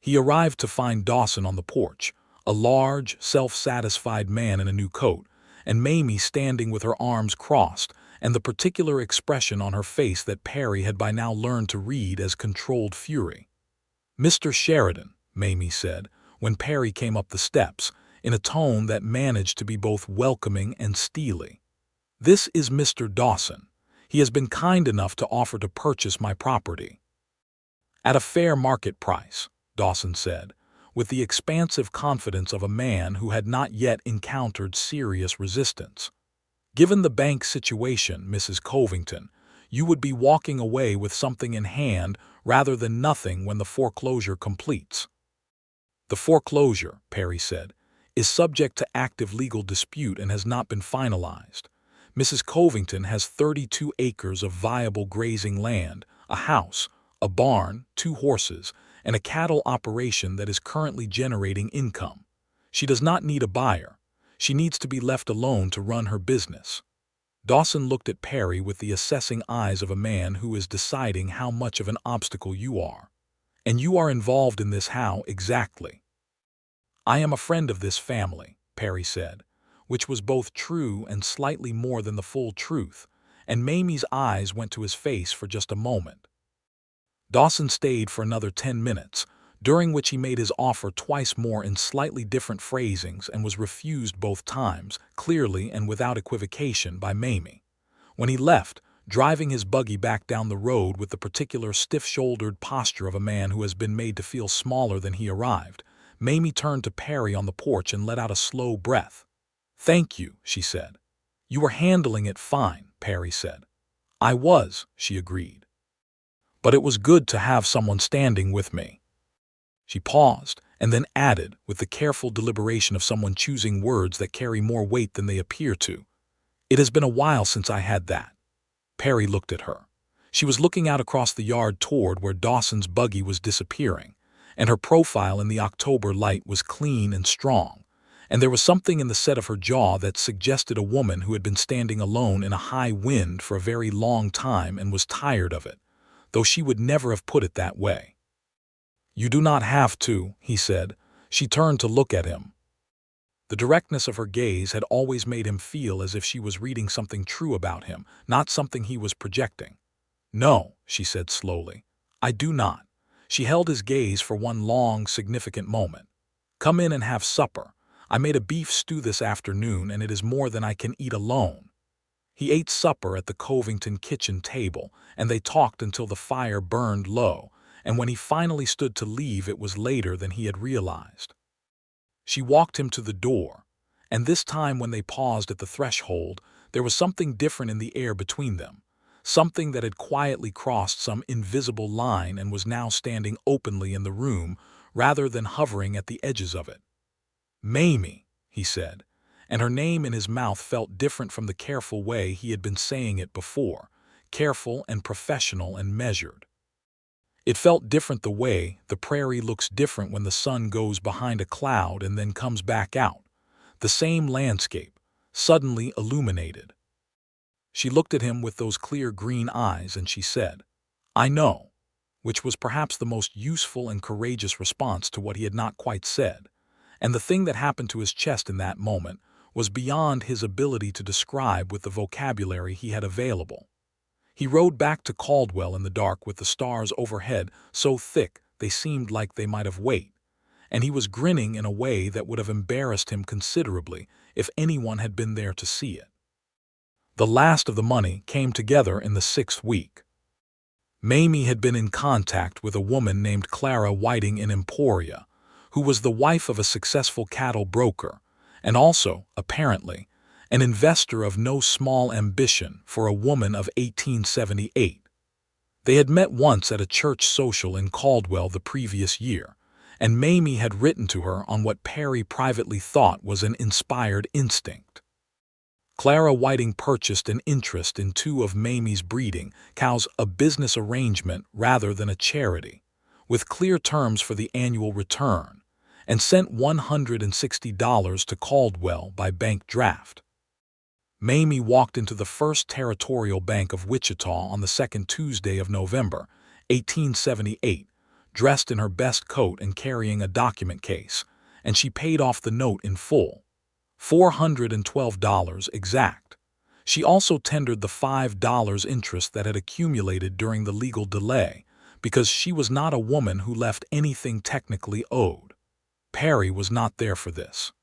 He arrived to find Dawson on the porch, a large, self-satisfied man in a new coat, and Mamie standing with her arms crossed, and the particular expression on her face that Perry had by now learned to read as controlled fury. "Mr. Sheridan," Mamie said, when Perry came up the steps, in a tone that managed to be both welcoming and steely. "This is Mr. Dawson. He has been kind enough to offer to purchase my property." "At a fair market price," Dawson said, with the expansive confidence of a man who had not yet encountered serious resistance. "Given the bank situation, Mrs. Covington, you would be walking away with something in hand rather than nothing when the foreclosure completes." "The foreclosure," Perry said, "is subject to active legal dispute and has not been finalized. Mrs. Covington has 32 acres of viable grazing land, a house, a barn, 2 horses, and a cattle operation that is currently generating income. She does not need a buyer. She needs to be left alone to run her business." Dawson looked at Perry with the assessing eyes of a man who is deciding how much of an obstacle you are. "And you are involved in this how exactly?" "I am a friend of this family," Perry said, which was both true and slightly more than the full truth, and Mamie's eyes went to his face for just a moment. Dawson stayed for another 10 minutes, during which he made his offer twice more in slightly different phrasings and was refused both times, clearly and without equivocation, by Mamie. When he left, driving his buggy back down the road with the particular stiff-shouldered posture of a man who has been made to feel smaller than he arrived, Mamie turned to Perry on the porch and let out a slow breath. "Thank you," she said. "You were handling it fine," Perry said. "I was," she agreed. "But it was good to have someone standing with me." She paused, and then added, with the careful deliberation of someone choosing words that carry more weight than they appear to, "It has been a while since I had that." Perry looked at her. She was looking out across the yard toward where Dawson's buggy was disappearing, and her profile in the October light was clean and strong, and there was something in the set of her jaw that suggested a woman who had been standing alone in a high wind for a very long time and was tired of it, though she would never have put it that way. "You do not have to," he said. She turned to look at him. The directness of her gaze had always made him feel as if she was reading something true about him, not something he was projecting. "No," she said slowly. "I do not." She held his gaze for one long, significant moment. "Come in and have supper. I made a beef stew this afternoon, and it is more than I can eat alone." He ate supper at the Covington kitchen table, and they talked until the fire burned low, and when he finally stood to leave, it was later than he had realized. She walked him to the door, and this time when they paused at the threshold, there was something different in the air between them, something that had quietly crossed some invisible line and was now standing openly in the room rather than hovering at the edges of it. "Mamie," he said, and her name in his mouth felt different from the careful way he had been saying it before, careful and professional and measured. It felt different the way the prairie looks different when the sun goes behind a cloud and then comes back out, the same landscape, suddenly illuminated. She looked at him with those clear green eyes and she said, "I know," which was perhaps the most useful and courageous response to what he had not quite said, and the thing that happened to his chest in that moment was beyond his ability to describe with the vocabulary he had available. He rode back to Caldwell in the dark with the stars overhead so thick they seemed like they might have weight, and he was grinning in a way that would have embarrassed him considerably if anyone had been there to see it. The last of the money came together in the 6th week. Mamie had been in contact with a woman named Clara Whiting in Emporia, who was the wife of a successful cattle broker, and also, apparently, an investor of no small ambition for a woman of 1878. They had met once at a church social in Caldwell the previous year, and Mamie had written to her on what Perry privately thought was an inspired instinct. Clara Whiting purchased an interest in 2 of Mamie's breeding cows, a business arrangement rather than a charity, with clear terms for the annual return, and sent $160 to Caldwell by bank draft. Mamie walked into the First Territorial Bank of Wichita on the 2nd Tuesday of November, 1878, dressed in her best coat and carrying a document case, and she paid off the note in full, $412 exact. She also tendered the $5 interest that had accumulated during the legal delay, because she was not a woman who left anything technically owed. Perry was not there for this.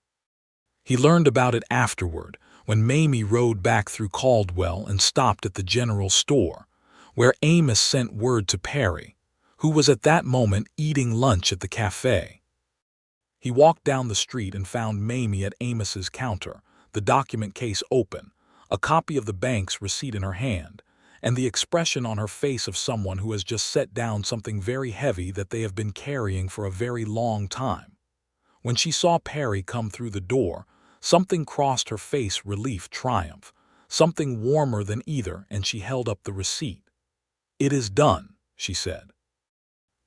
He learned about it afterward, when Mamie rode back through Caldwell and stopped at the general store, where Amos sent word to Perry, who was at that moment eating lunch at the cafe. He walked down the street and found Mamie at Amos's counter, the document case open, a copy of the bank's receipt in her hand, and the expression on her face of someone who has just set down something very heavy that they have been carrying for a very long time. When she saw Perry come through the door, something crossed her face, relief, triumph, something warmer than either, and she held up the receipt. "It is done," she said.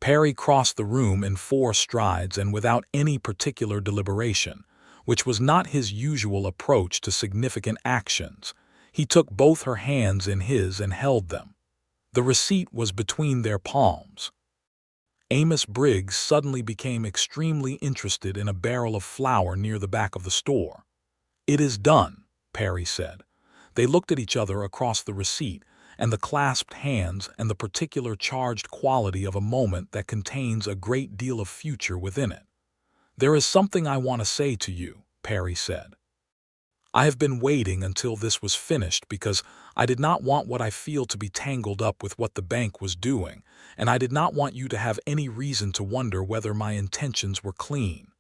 Perry crossed the room in 4 strides and without any particular deliberation, which was not his usual approach to significant actions. He took both her hands in his and held them. The receipt was between their palms. Amos Briggs suddenly became extremely interested in a barrel of flour near the back of the store. "It is done," Perry said. They looked at each other across the receipt and the clasped hands and the particular charged quality of a moment that contains a great deal of future within it. "There is something I want to say to you," Perry said. "I have been waiting until this was finished because I did not want what I feel to be tangled up with what the bank was doing, and I did not want you to have any reason to wonder whether my intentions were clean."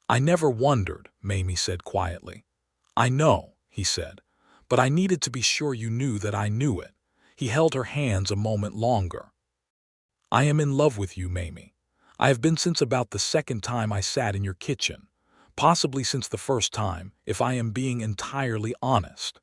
"I never wondered," Mamie said quietly. "I know," he said, "but I needed to be sure you knew that I knew it." He held her hands a moment longer. "I am in love with you, Mamie. I have been since about the 2nd time I sat in your kitchen. Possibly since the 1st time, if I am being entirely honest."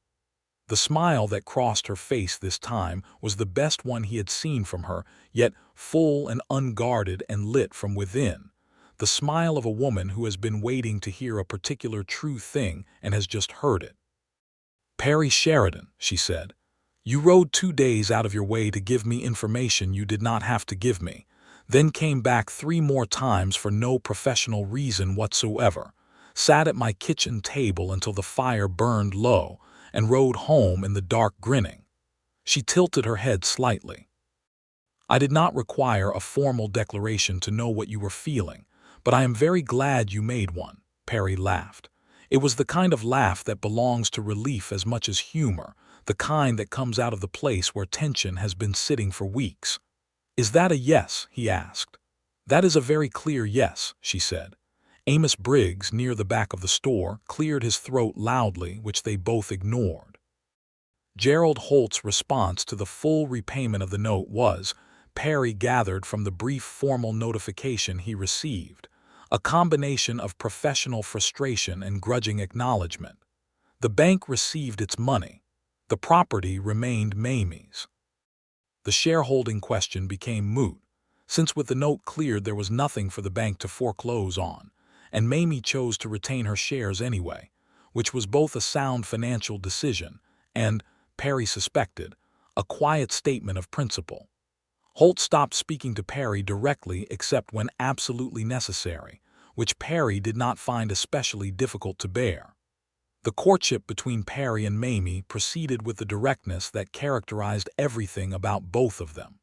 The smile that crossed her face this time was the best one he had seen from her, yet full and unguarded and lit from within. The smile of a woman who has been waiting to hear a particular true thing and has just heard it. "Perry Sheridan," she said, "you rode 2 days out of your way to give me information you did not have to give me, then came back 3 more times for no professional reason whatsoever, sat at my kitchen table until the fire burned low, and rode home in the dark grinning." She tilted her head slightly. "I did not require a formal declaration to know what you were feeling, but I am very glad you made one," Perry laughed. It was the kind of laugh that belongs to relief as much as humor, the kind that comes out of the place where tension has been sitting for weeks. "Is that a yes?" he asked. "That is a very clear yes," she said. Amos Briggs, near the back of the store, cleared his throat loudly, which they both ignored. Gerald Holt's response to the full repayment of the note was, Perry gathered from the brief formal notification he received, a combination of professional frustration and grudging acknowledgement. The bank received its money. The property remained Mamie's. The shareholding question became moot, since with the note cleared there was nothing for the bank to foreclose on, and Mamie chose to retain her shares anyway, which was both a sound financial decision and, Perry suspected, a quiet statement of principle. Holt stopped speaking to Perry directly except when absolutely necessary, which Perry did not find especially difficult to bear. The courtship between Perry and Mamie proceeded with the directness that characterized everything about both of them.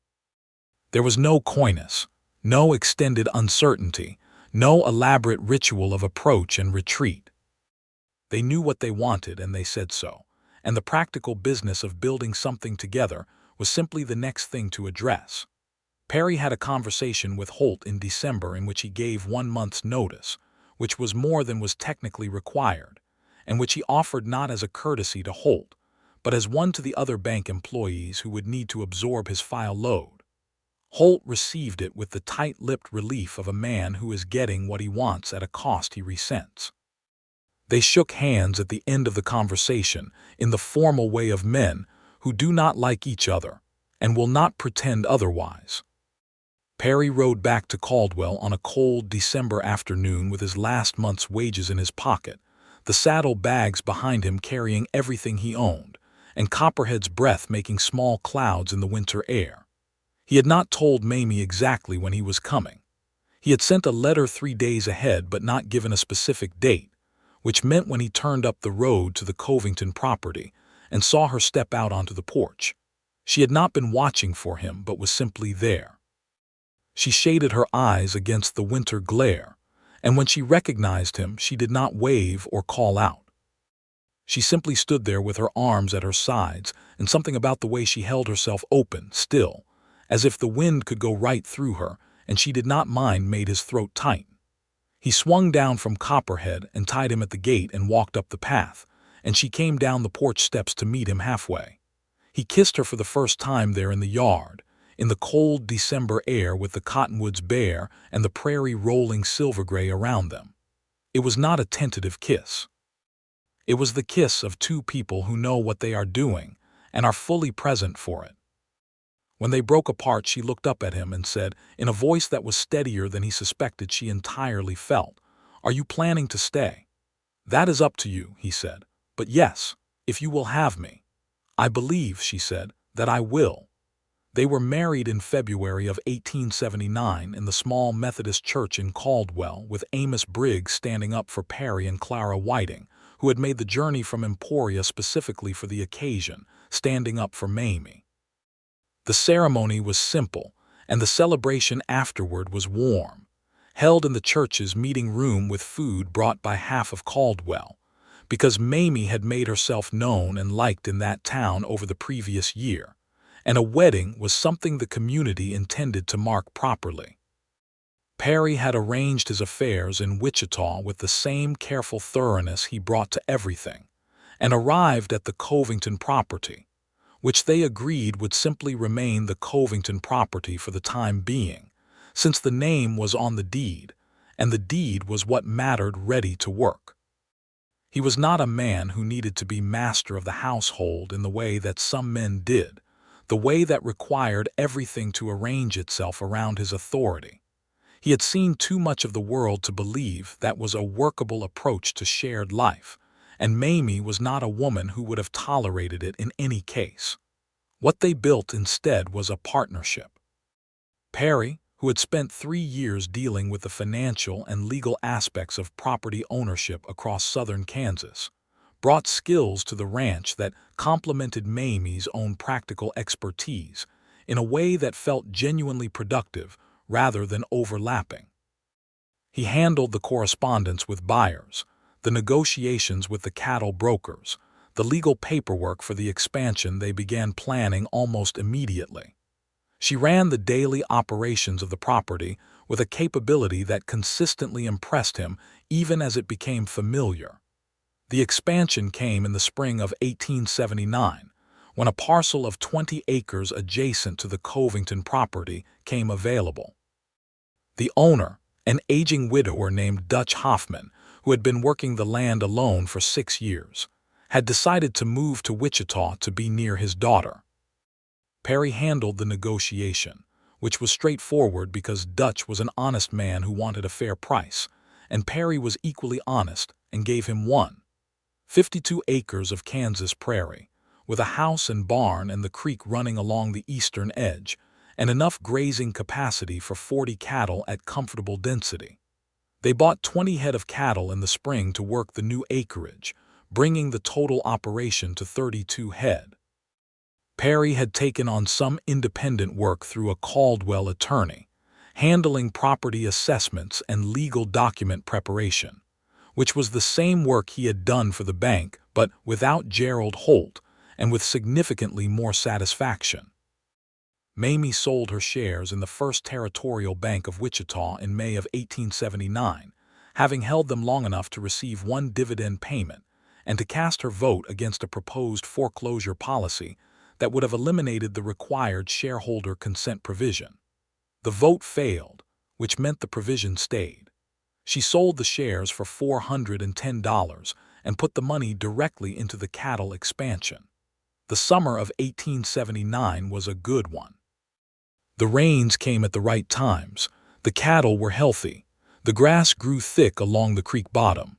There was no coyness, no extended uncertainty, no elaborate ritual of approach and retreat. They knew what they wanted and they said so, and the practical business of building something together was simply the next thing to address. Perry had a conversation with Holt in December in which he gave 1 month's notice, which was more than was technically required, and which he offered not as a courtesy to Holt, but as one to the other bank employees who would need to absorb his file load. Holt received it with the tight-lipped relief of a man who is getting what he wants at a cost he resents. They shook hands at the end of the conversation in the formal way of men who do not like each other and will not pretend otherwise. Perry rode back to Caldwell on a cold December afternoon with his last month's wages in his pocket, the saddle bags behind him carrying everything he owned, and Copperhead's breath making small clouds in the winter air. He had not told Mamie exactly when he was coming. He had sent a letter 3 days ahead but not given a specific date, which meant when he turned up the road to the Covington property and saw her step out onto the porch. She had not been watching for him but was simply there. She shaded her eyes against the winter glare, and when she recognized him, she did not wave or call out. She simply stood there with her arms at her sides, and something about the way she held herself open, still, as if the wind could go right through her, and she did not mind made his throat tight. He swung down from Copperhead and tied him at the gate and walked up the path, and she came down the porch steps to meet him halfway. He kissed her for the first time there in the yard, in the cold December air with the cottonwoods bare and the prairie rolling silver-gray around them. It was not a tentative kiss. It was the kiss of two people who know what they are doing and are fully present for it. When they broke apart, she looked up at him and said, in a voice that was steadier than he suspected she entirely felt, "Are you planning to stay?" "That is up to you," he said. "But yes, if you will have me." "I believe," she said, "that I will." They were married in February of 1879 in the small Methodist church in Caldwell, with Amos Briggs standing up for Perry and Clara Whiting, who had made the journey from Emporia specifically for the occasion, standing up for Mamie. The ceremony was simple, and the celebration afterward was warm, held in the church's meeting room with food brought by half of Caldwell, because Mamie had made herself known and liked in that town over the previous year, and a wedding was something the community intended to mark properly. Perry had arranged his affairs in Wichita with the same careful thoroughness he brought to everything, and arrived at the Covington property, which they agreed would simply remain the Covington property for the time being, since the name was on the deed, and the deed was what mattered ready to work. He was not a man who needed to be master of the household in the way that some men did, the way that required everything to arrange itself around his authority. He had seen too much of the world to believe that was a workable approach to shared life, and Mamie was not a woman who would have tolerated it in any case. What they built instead was a partnership. Perry, who had spent 3 years dealing with the financial and legal aspects of property ownership across southern Kansas, brought skills to the ranch that complemented Mamie's own practical expertise in a way that felt genuinely productive rather than overlapping. He handled the correspondence with buyers, the negotiations with the cattle brokers, the legal paperwork for the expansion they began planning almost immediately. She ran the daily operations of the property with a capability that consistently impressed him even as it became familiar. The expansion came in the spring of 1879, when a parcel of 20 acres adjacent to the Covington property came available. The owner, an aging widower named Dutch Hoffman, who had been working the land alone for 6 years, had decided to move to Wichita to be near his daughter. Perry handled the negotiation, which was straightforward because Dutch was an honest man who wanted a fair price, and Perry was equally honest and gave him 52 acres of Kansas prairie, with a house and barn and the creek running along the eastern edge, and enough grazing capacity for 40 cattle at comfortable density. They bought 20 head of cattle in the spring to work the new acreage, bringing the total operation to 32 head. Perry had taken on some independent work through a Caldwell attorney, handling property assessments and legal document preparation, which was the same work he had done for the bank but without Gerald Holt and with significantly more satisfaction. Mamie sold her shares in the First Territorial Bank of Wichita in May of 1879, having held them long enough to receive 1 dividend payment and to cast her vote against a proposed foreclosure policy that would have eliminated the required shareholder consent provision. The vote failed, which meant the provision stayed. She sold the shares for $410 and put the money directly into the cattle expansion. The summer of 1879 was a good one. The rains came at the right times, the cattle were healthy, the grass grew thick along the creek bottom.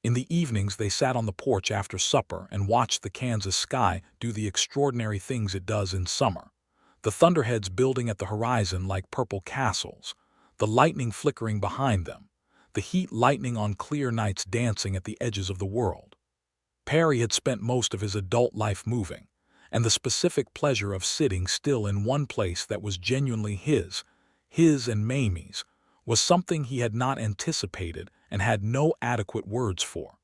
In the evenings they sat on the porch after supper and watched the Kansas sky do the extraordinary things it does in summer, the thunderheads building at the horizon like purple castles, the lightning flickering behind them, the heat lightning on clear nights dancing at the edges of the world. Perry had spent most of his adult life moving, and the specific pleasure of sitting still in one place that was genuinely his and Mamie's, was something he had not anticipated and had no adequate words for.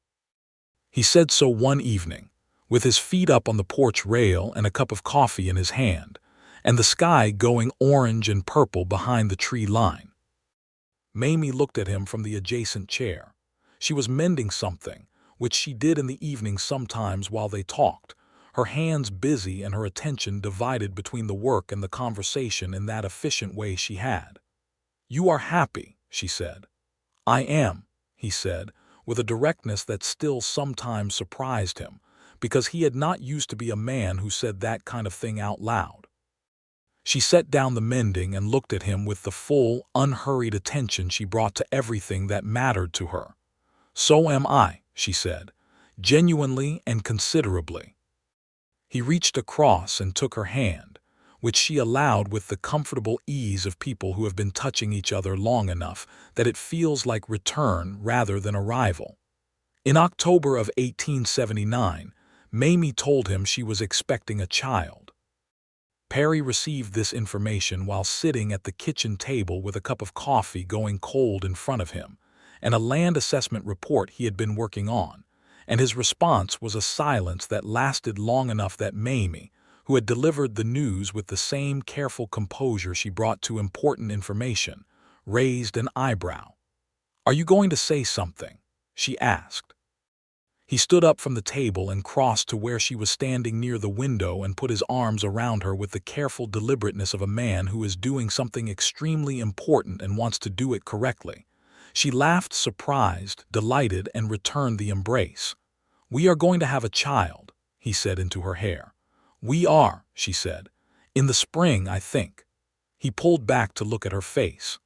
He said so one evening, with his feet up on the porch rail and a cup of coffee in his hand, and the sky going orange and purple behind the tree line. Mamie looked at him from the adjacent chair. She was mending something, which she did in the evening sometimes while they talked, her hands busy and her attention divided between the work and the conversation in that efficient way she had. "You are happy," she said. "I am," he said, with a directness that still sometimes surprised him, because he had not used to be a man who said that kind of thing out loud. She set down the mending and looked at him with the full, unhurried attention she brought to everything that mattered to her. "So am I," she said, genuinely and considerably. He reached across and took her hand, which she allowed with the comfortable ease of people who have been touching each other long enough that it feels like return rather than arrival. In October of 1879, Mamie told him she was expecting a child. Perry received this information while sitting at the kitchen table with a cup of coffee going cold in front of him, and a land assessment report he had been working on, and his response was a silence that lasted long enough that Mamie, who had delivered the news with the same careful composure she brought to important information, raised an eyebrow. "Are you going to say something?" she asked. He stood up from the table and crossed to where she was standing near the window and put his arms around her with the careful deliberateness of a man who is doing something extremely important and wants to do it correctly. She laughed, surprised, delighted, and returned the embrace. "We are going to have a child," he said into her hair. "We are," she said. "In the spring, I think." He pulled back to look at her face.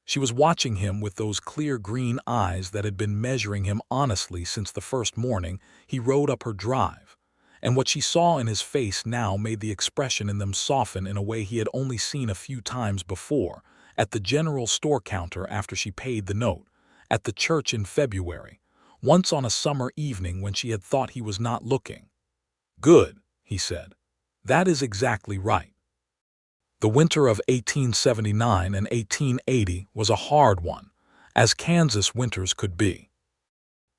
She was watching him with those clear green eyes that had been measuring him honestly since the first morning he rode up her drive, and what she saw in his face now made the expression in them soften in a way he had only seen a few times before, at the general store counter after she paid the note, at the church in February, once on a summer evening when she had thought he was not looking. "Good," he said. "That is exactly right." The winter of 1879 and 1880 was a hard one, as Kansas winters could be.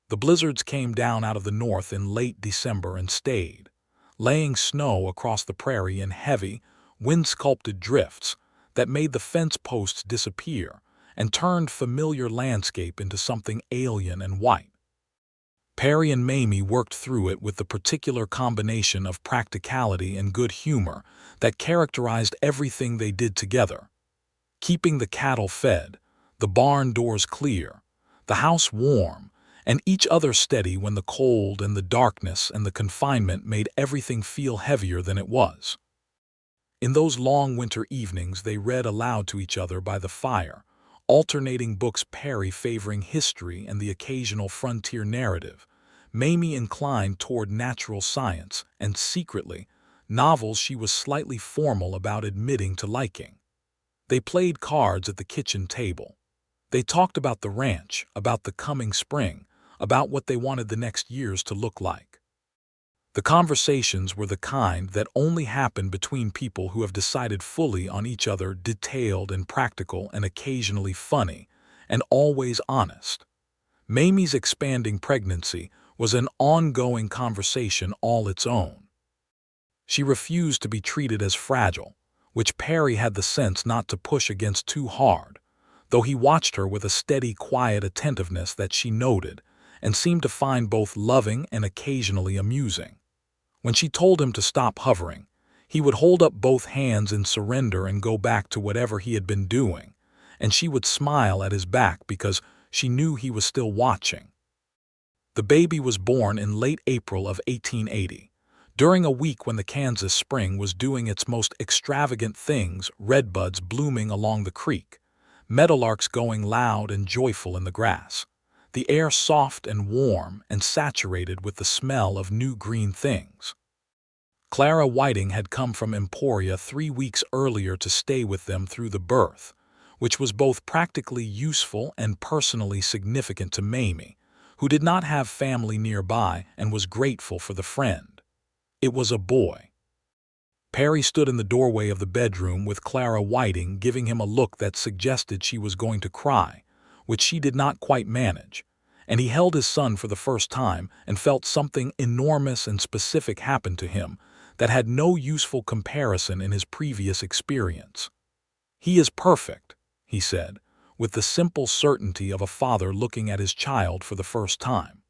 The blizzards came down out of the north in late December and stayed, laying snow across the prairie in heavy, wind-sculpted drifts that made the fence posts disappear and turned familiar landscape into something alien and white. Perry and Mamie worked through it with the particular combination of practicality and good humor that characterized everything they did together, keeping the cattle fed, the barn doors clear, the house warm, and each other steady when the cold and the darkness and the confinement made everything feel heavier than it was. In those long winter evenings they read aloud to each other by the fire, alternating books, Perry favoring history and the occasional frontier narrative, Mamie inclined toward natural science, and secretly, novels she was slightly formal about admitting to liking. They played cards at the kitchen table. They talked about the ranch, about the coming spring, about what they wanted the next years to look like. The conversations were the kind that only happen between people who have decided fully on each other, detailed and practical and occasionally funny, and always honest. Mamie's expanding pregnancy was an ongoing conversation all its own. She refused to be treated as fragile, which Perry had the sense not to push against too hard, though he watched her with a steady, quiet attentiveness that she noted and seemed to find both loving and occasionally amusing. When she told him to stop hovering, he would hold up both hands in surrender and go back to whatever he had been doing, and she would smile at his back because she knew he was still watching. The baby was born in late April of 1880, during a week when the Kansas spring was doing its most extravagant things, redbuds blooming along the creek, meadowlarks going loud and joyful in the grass, the air soft and warm and saturated with the smell of new green things. Clara Whiting had come from Emporia 3 weeks earlier to stay with them through the birth, which was both practically useful and personally significant to Mamie, who did not have family nearby and was grateful for the friend. It was a boy. Perry stood in the doorway of the bedroom with Clara Whiting giving him a look that suggested she was going to cry, which she did not quite manage, and he held his son for the first time and felt something enormous and specific happen to him that had no useful comparison in his previous experience. "He is perfect," he said, with the simple certainty of a father looking at his child for the first time.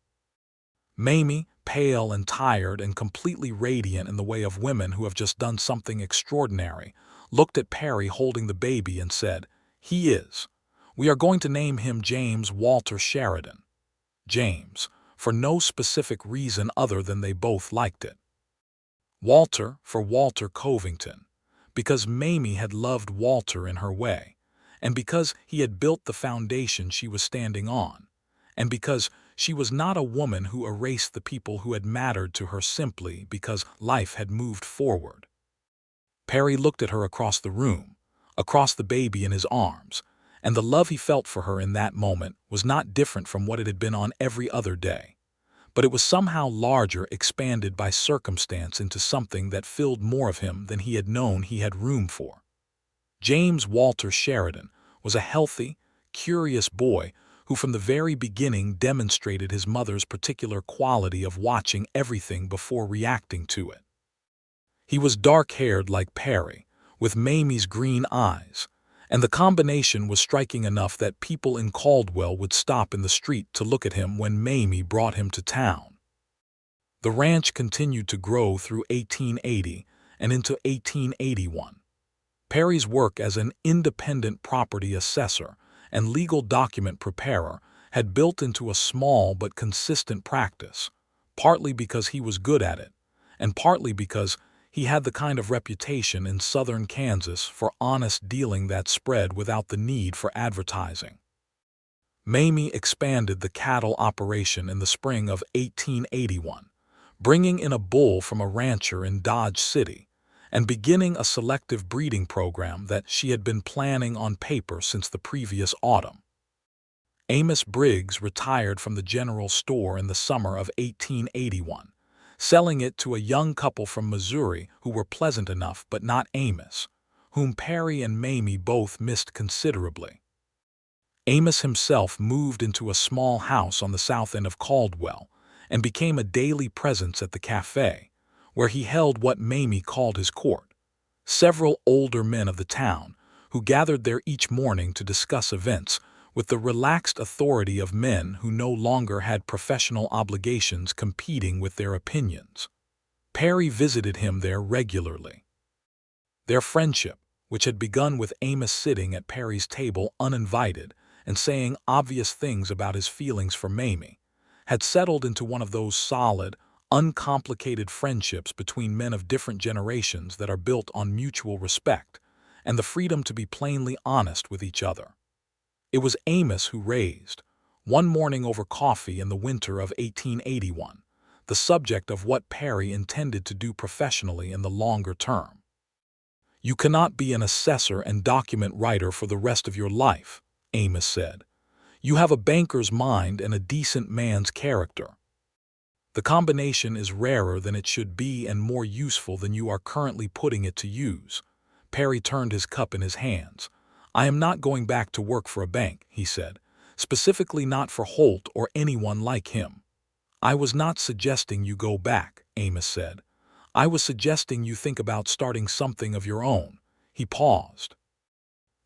Mamie, pale and tired and completely radiant in the way of women who have just done something extraordinary, looked at Perry holding the baby and said, "He is. We are going to name him James Walter Sheridan." James, for no specific reason other than they both liked it. Walter for Walter Covington, because Mamie had loved Walter in her way, and because he had built the foundation she was standing on, and because she was not a woman who erased the people who had mattered to her simply because life had moved forward. Perry looked at her across the room, across the baby in his arms, and the love he felt for her in that moment was not different from what it had been on every other day. But it was somehow larger, expanded by circumstance into something that filled more of him than he had known he had room for. James Walter Sheridan was a healthy, curious boy who from the very beginning demonstrated his mother's particular quality of watching everything before reacting to it. He was dark-haired like Perry, with Mamie's green eyes, and the combination was striking enough that people in Caldwell would stop in the street to look at him when Mamie brought him to town. The ranch continued to grow through 1880 and into 1881. Perry's work as an independent property assessor and legal document preparer had built into a small but consistent practice, partly because he was good at it, and partly because he had the kind of reputation in southern Kansas for honest dealing that spread without the need for advertising. Mamie expanded the cattle operation in the spring of 1881, bringing in a bull from a rancher in Dodge City, and beginning a selective breeding program that she had been planning on paper since the previous autumn. Amos Briggs retired from the general store in the summer of 1881, selling it to a young couple from Missouri who were pleasant enough but not Amos, whom Perry and Mamie both missed considerably. Amos himself moved into a small house on the south end of Caldwell and became a daily presence at the cafe, where he held what Mamie called his court. Several older men of the town, who gathered there each morning to discuss events, with the relaxed authority of men who no longer had professional obligations competing with their opinions. Perry visited him there regularly. Their friendship, which had begun with Amos sitting at Perry's table uninvited and saying obvious things about his feelings for Mamie, had settled into one of those solid, uncomplicated friendships between men of different generations that are built on mutual respect and the freedom to be plainly honest with each other. It was Amos who raised, one morning over coffee in the winter of 1881, the subject of what Perry intended to do professionally in the longer term. "You cannot be an assessor and document writer for the rest of your life," Amos said. "You have a banker's mind and a decent man's character. The combination is rarer than it should be and more useful than you are currently putting it to use." Perry turned his cup in his hands. "I am not going back to work for a bank," he said, "specifically not for Holt or anyone like him." "I was not suggesting you go back," Amos said. "I was suggesting you think about starting something of your own." He paused.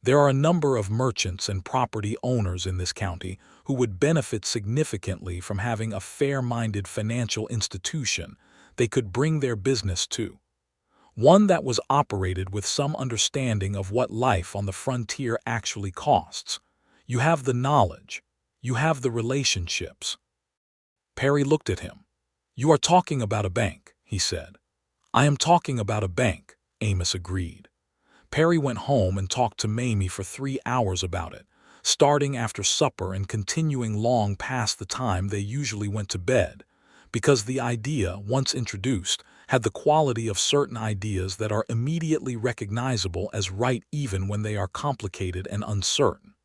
"There are a number of merchants and property owners in this county who would benefit significantly from having a fair-minded financial institution they could bring their business to. One that was operated with some understanding of what life on the frontier actually costs. You have the knowledge. You have the relationships." Perry looked at him. "You are talking about a bank," he said. "I am talking about a bank," Amos agreed. Perry went home and talked to Mamie for 3 hours about it, starting after supper and continuing long past the time they usually went to bed, because the idea, once introduced, had the quality of certain ideas that are immediately recognizable as right even when they are complicated and uncertain.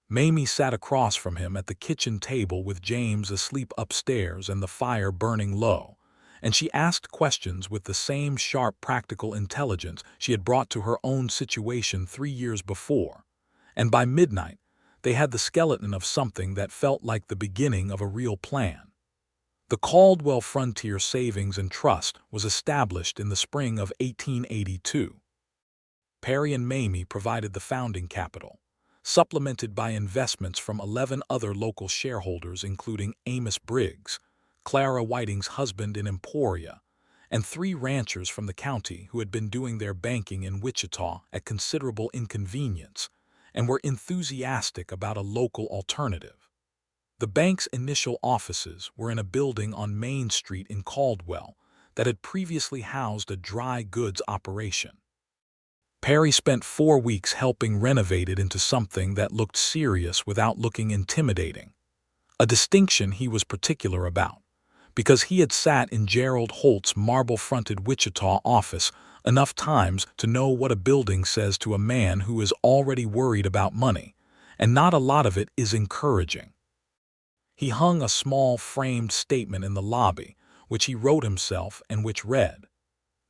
Mamie sat across from him at the kitchen table with James asleep upstairs and the fire burning low, and she asked questions with the same sharp practical intelligence she had brought to her own situation 3 years before, and by midnight they had the skeleton of something that felt like the beginning of a real plan. The Caldwell Frontier Savings and Trust was established in the spring of 1882. Perry and Mamie provided the founding capital, supplemented by investments from 11 other local shareholders including Amos Briggs, Clara Whiting's husband in Emporia, and 3 ranchers from the county who had been doing their banking in Wichita at considerable inconvenience and were enthusiastic about a local alternative. The bank's initial offices were in a building on Main Street in Caldwell that had previously housed a dry goods operation. Perry spent 4 weeks helping renovate it into something that looked serious without looking intimidating, a distinction he was particular about, because he had sat in Gerald Holt's marble-fronted Wichita office enough times to know what a building says to a man who is already worried about money, and not a lot of it is encouraging. He hung a small framed statement in the lobby, which he wrote himself and which read,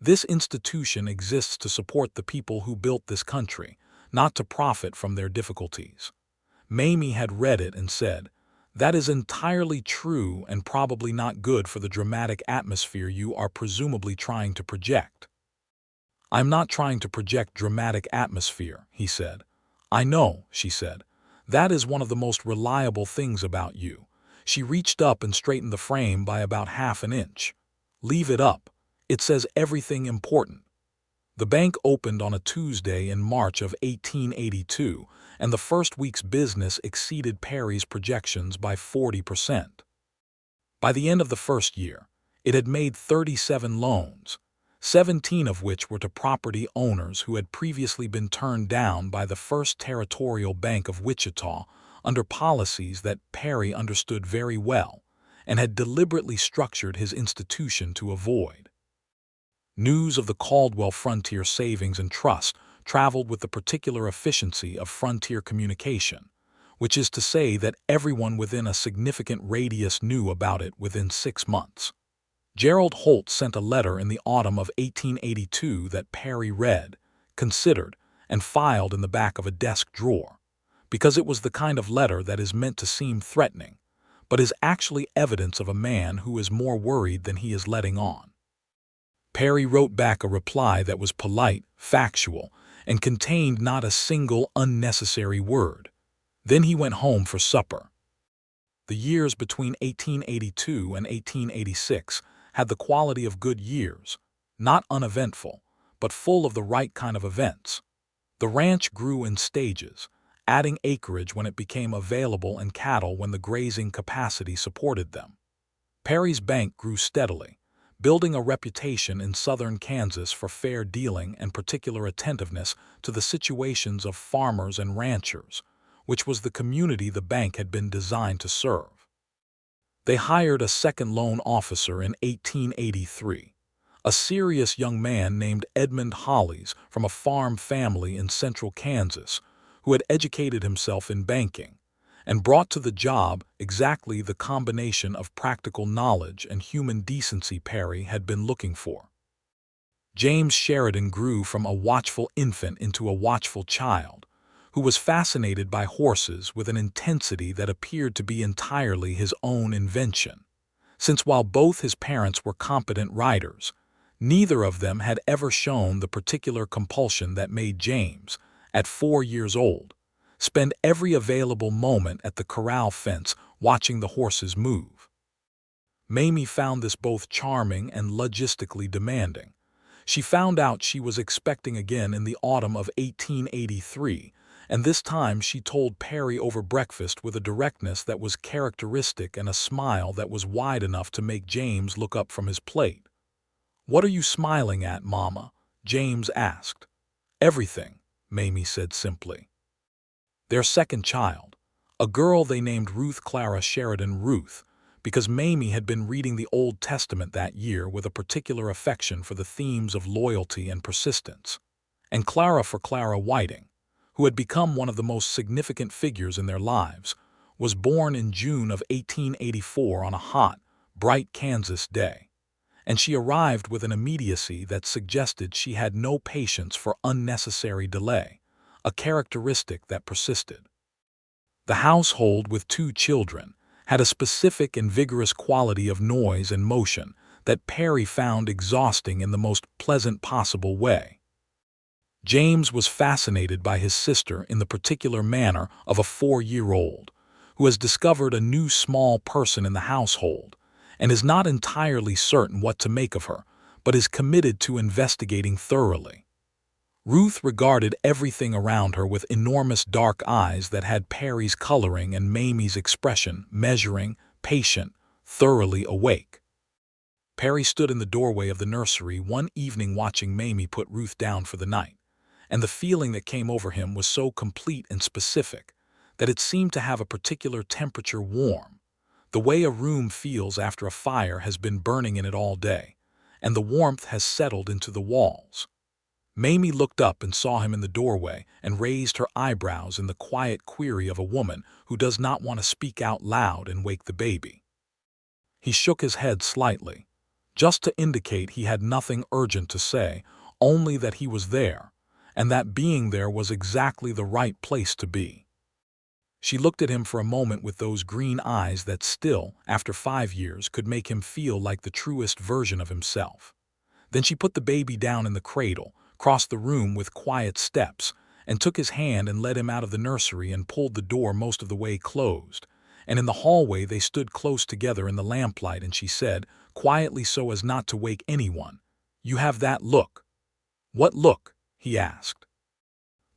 "This institution exists to support the people who built this country, not to profit from their difficulties." Mamie had read it and said, "That is entirely true and probably not good for the dramatic atmosphere you are presumably trying to project." "I'm not trying to project dramatic atmosphere," he said. "I know," she said. "That is one of the most reliable things about you." She reached up and straightened the frame by about half an inch. "Leave it up. It says everything important." The bank opened on a Tuesday in March of 1882, and the first week's business exceeded Perry's projections by 40%. By the end of the first year, it had made 37 loans, 17 of which were to property owners who had previously been turned down by the First Territorial Bank of Wichita under policies that Perry understood very well and had deliberately structured his institution to avoid. News of the Caldwell Frontier Savings and Trust traveled with the particular efficiency of frontier communication, which is to say that everyone within a significant radius knew about it within 6 months. Gerald Holt sent a letter in the autumn of 1882 that Perry read, considered, and filed in the back of a desk drawer, because it was the kind of letter that is meant to seem threatening, but is actually evidence of a man who is more worried than he is letting on. Perry wrote back a reply that was polite, factual, and contained not a single unnecessary word. Then he went home for supper. The years between 1882 and 1886 had the quality of good years, not uneventful, but full of the right kind of events. The ranch grew in stages, adding acreage when it became available and cattle when the grazing capacity supported them. Perry's bank grew steadily, building a reputation in southern Kansas for fair dealing and particular attentiveness to the situations of farmers and ranchers, which was the community the bank had been designed to serve. They hired a second loan officer in 1883, a serious young man named Edmund Hollies from a farm family in central Kansas who had educated himself in banking and brought to the job exactly the combination of practical knowledge and human decency Perry had been looking for. James Sheridan grew from a watchful infant into a watchful child, who was fascinated by horses with an intensity that appeared to be entirely his own invention, since while both his parents were competent riders, neither of them had ever shown the particular compulsion that made James, at 4 years old, spend every available moment at the corral fence watching the horses move. Mamie found this both charming and logistically demanding. She found out she was expecting again in the autumn of 1883, and this time she told Perry over breakfast with a directness that was characteristic and a smile that was wide enough to make James look up from his plate. "What are you smiling at, Mama?" James asked. "Everything," Mamie said simply. Their second child, a girl they named Ruth Clara Sheridan Ruth, because Mamie had been reading the Old Testament that year with a particular affection for the themes of loyalty and persistence, and Clara for Clara Whiting, who had become one of the most significant figures in their lives, was born in June of 1884 on a hot, bright Kansas day, and she arrived with an immediacy that suggested she had no patience for unnecessary delay, a characteristic that persisted. The household with 2 children had a specific and vigorous quality of noise and motion that Perry found exhausting in the most pleasant possible way. James was fascinated by his sister in the particular manner of a 4-year-old who has discovered a new small person in the household and is not entirely certain what to make of her, but is committed to investigating thoroughly. Ruth regarded everything around her with enormous dark eyes that had Perry's coloring and Mamie's expression, measuring, patient, thoroughly awake. Perry stood in the doorway of the nursery one evening watching Mamie put Ruth down for the night, and the feeling that came over him was so complete and specific that it seemed to have a particular temperature warm, the way a room feels after a fire has been burning in it all day, and the warmth has settled into the walls. Mamie looked up and saw him in the doorway and raised her eyebrows in the quiet query of a woman who does not want to speak out loud and wake the baby. He shook his head slightly, just to indicate he had nothing urgent to say, only that he was there, and that being there was exactly the right place to be. She looked at him for a moment with those green eyes that still, after 5 years, could make him feel like the truest version of himself. Then she put the baby down in the cradle, crossed the room with quiet steps, and took his hand and led him out of the nursery and pulled the door most of the way closed. And in the hallway they stood close together in the lamplight, and she said, quietly so as not to wake anyone, "You have that look." "What look?" he asked.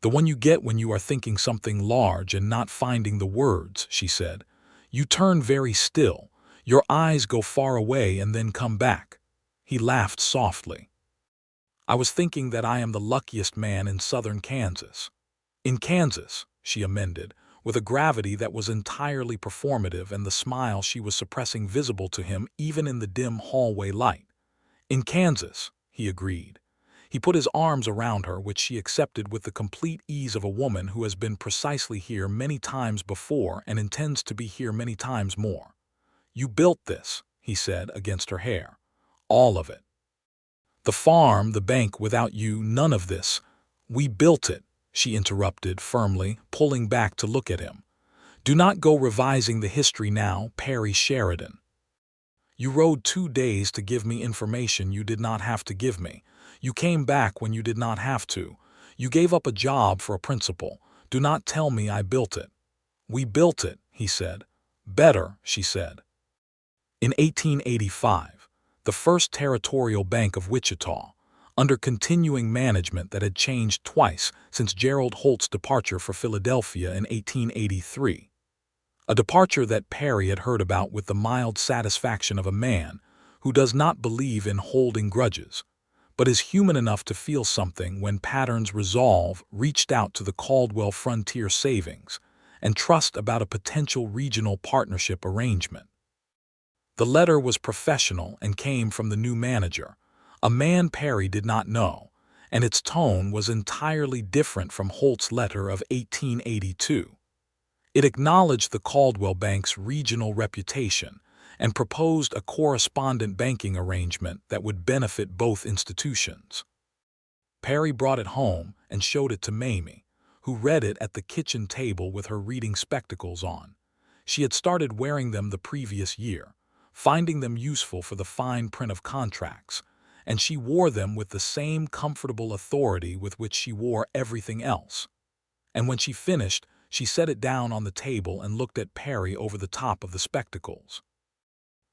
"The one you get when you are thinking something large and not finding the words," she said. "You turn very still, your eyes go far away and then come back." He laughed softly. "I was thinking that I am the luckiest man in southern Kansas." "In Kansas," she amended, with a gravity that was entirely performative and the smile she was suppressing visible to him even in the dim hallway light. "In Kansas," he agreed. He put his arms around her, which she accepted with the complete ease of a woman who has been precisely here many times before and intends to be here many times more. "You built this," he said, against her hair. "All of it. The farm, the bank, without you, none of this." "We built it," she interrupted firmly, pulling back to look at him. "Do not go revising the history now, Perry Sheridan. You rode 2 days to give me information you did not have to give me. You came back when you did not have to. You gave up a job for a principal. Do not tell me I built it." "We built it," he said. "Better," she said. In 1885, the First Territorial Bank of Wichita, under continuing management that had changed twice since Gerald Holt's departure for Philadelphia in 1883, a departure that Perry had heard about with the mild satisfaction of a man who does not believe in holding grudges, but is human enough to feel something when patterns resolve, reached out to the Caldwell Frontier Savings and Trust about a potential regional partnership arrangement. The letter was professional and came from the new manager, a man Perry did not know, and its tone was entirely different from Holt's letter of 1882. It acknowledged the Caldwell Bank's regional reputation and proposed a correspondent banking arrangement that would benefit both institutions. Perry brought it home and showed it to Mamie, who read it at the kitchen table with her reading spectacles on. She had started wearing them the previous year, finding them useful for the fine print of contracts, and she wore them with the same comfortable authority with which she wore everything else. And when she finished, she set it down on the table and looked at Perry over the top of the spectacles.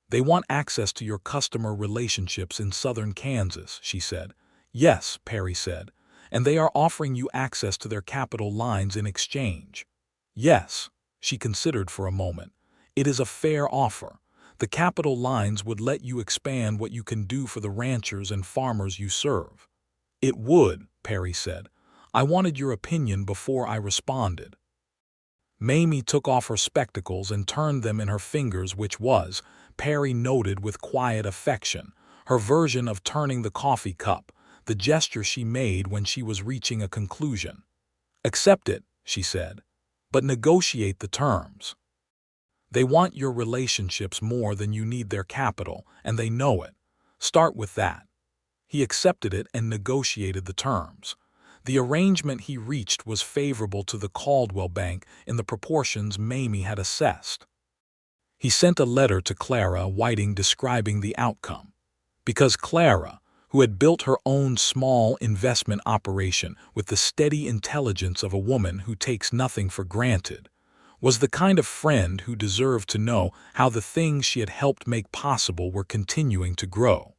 "They want access to your customer relationships in southern Kansas," she said. "Yes," Perry said, "and they are offering you access to their capital lines in exchange." "Yes." She considered for a moment. "It is a fair offer. The capital lines would let you expand what you can do for the ranchers and farmers you serve." "It would," Perry said. "I wanted your opinion before I responded." Mamie took off her spectacles and turned them in her fingers, which was, Perry noted with quiet affection, her version of turning the coffee cup, the gesture she made when she was reaching a conclusion. "Accept it," she said, "but negotiate the terms. They want your relationships more than you need their capital, and they know it. Start with that." He accepted it and negotiated the terms. The arrangement he reached was favorable to the Caldwell Bank in the proportions Mamie had assessed. He sent a letter to Clara Whiting describing the outcome, because Clara, who had built her own small investment operation with the steady intelligence of a woman who takes nothing for granted, was the kind of friend who deserved to know how the things she had helped make possible were continuing to grow.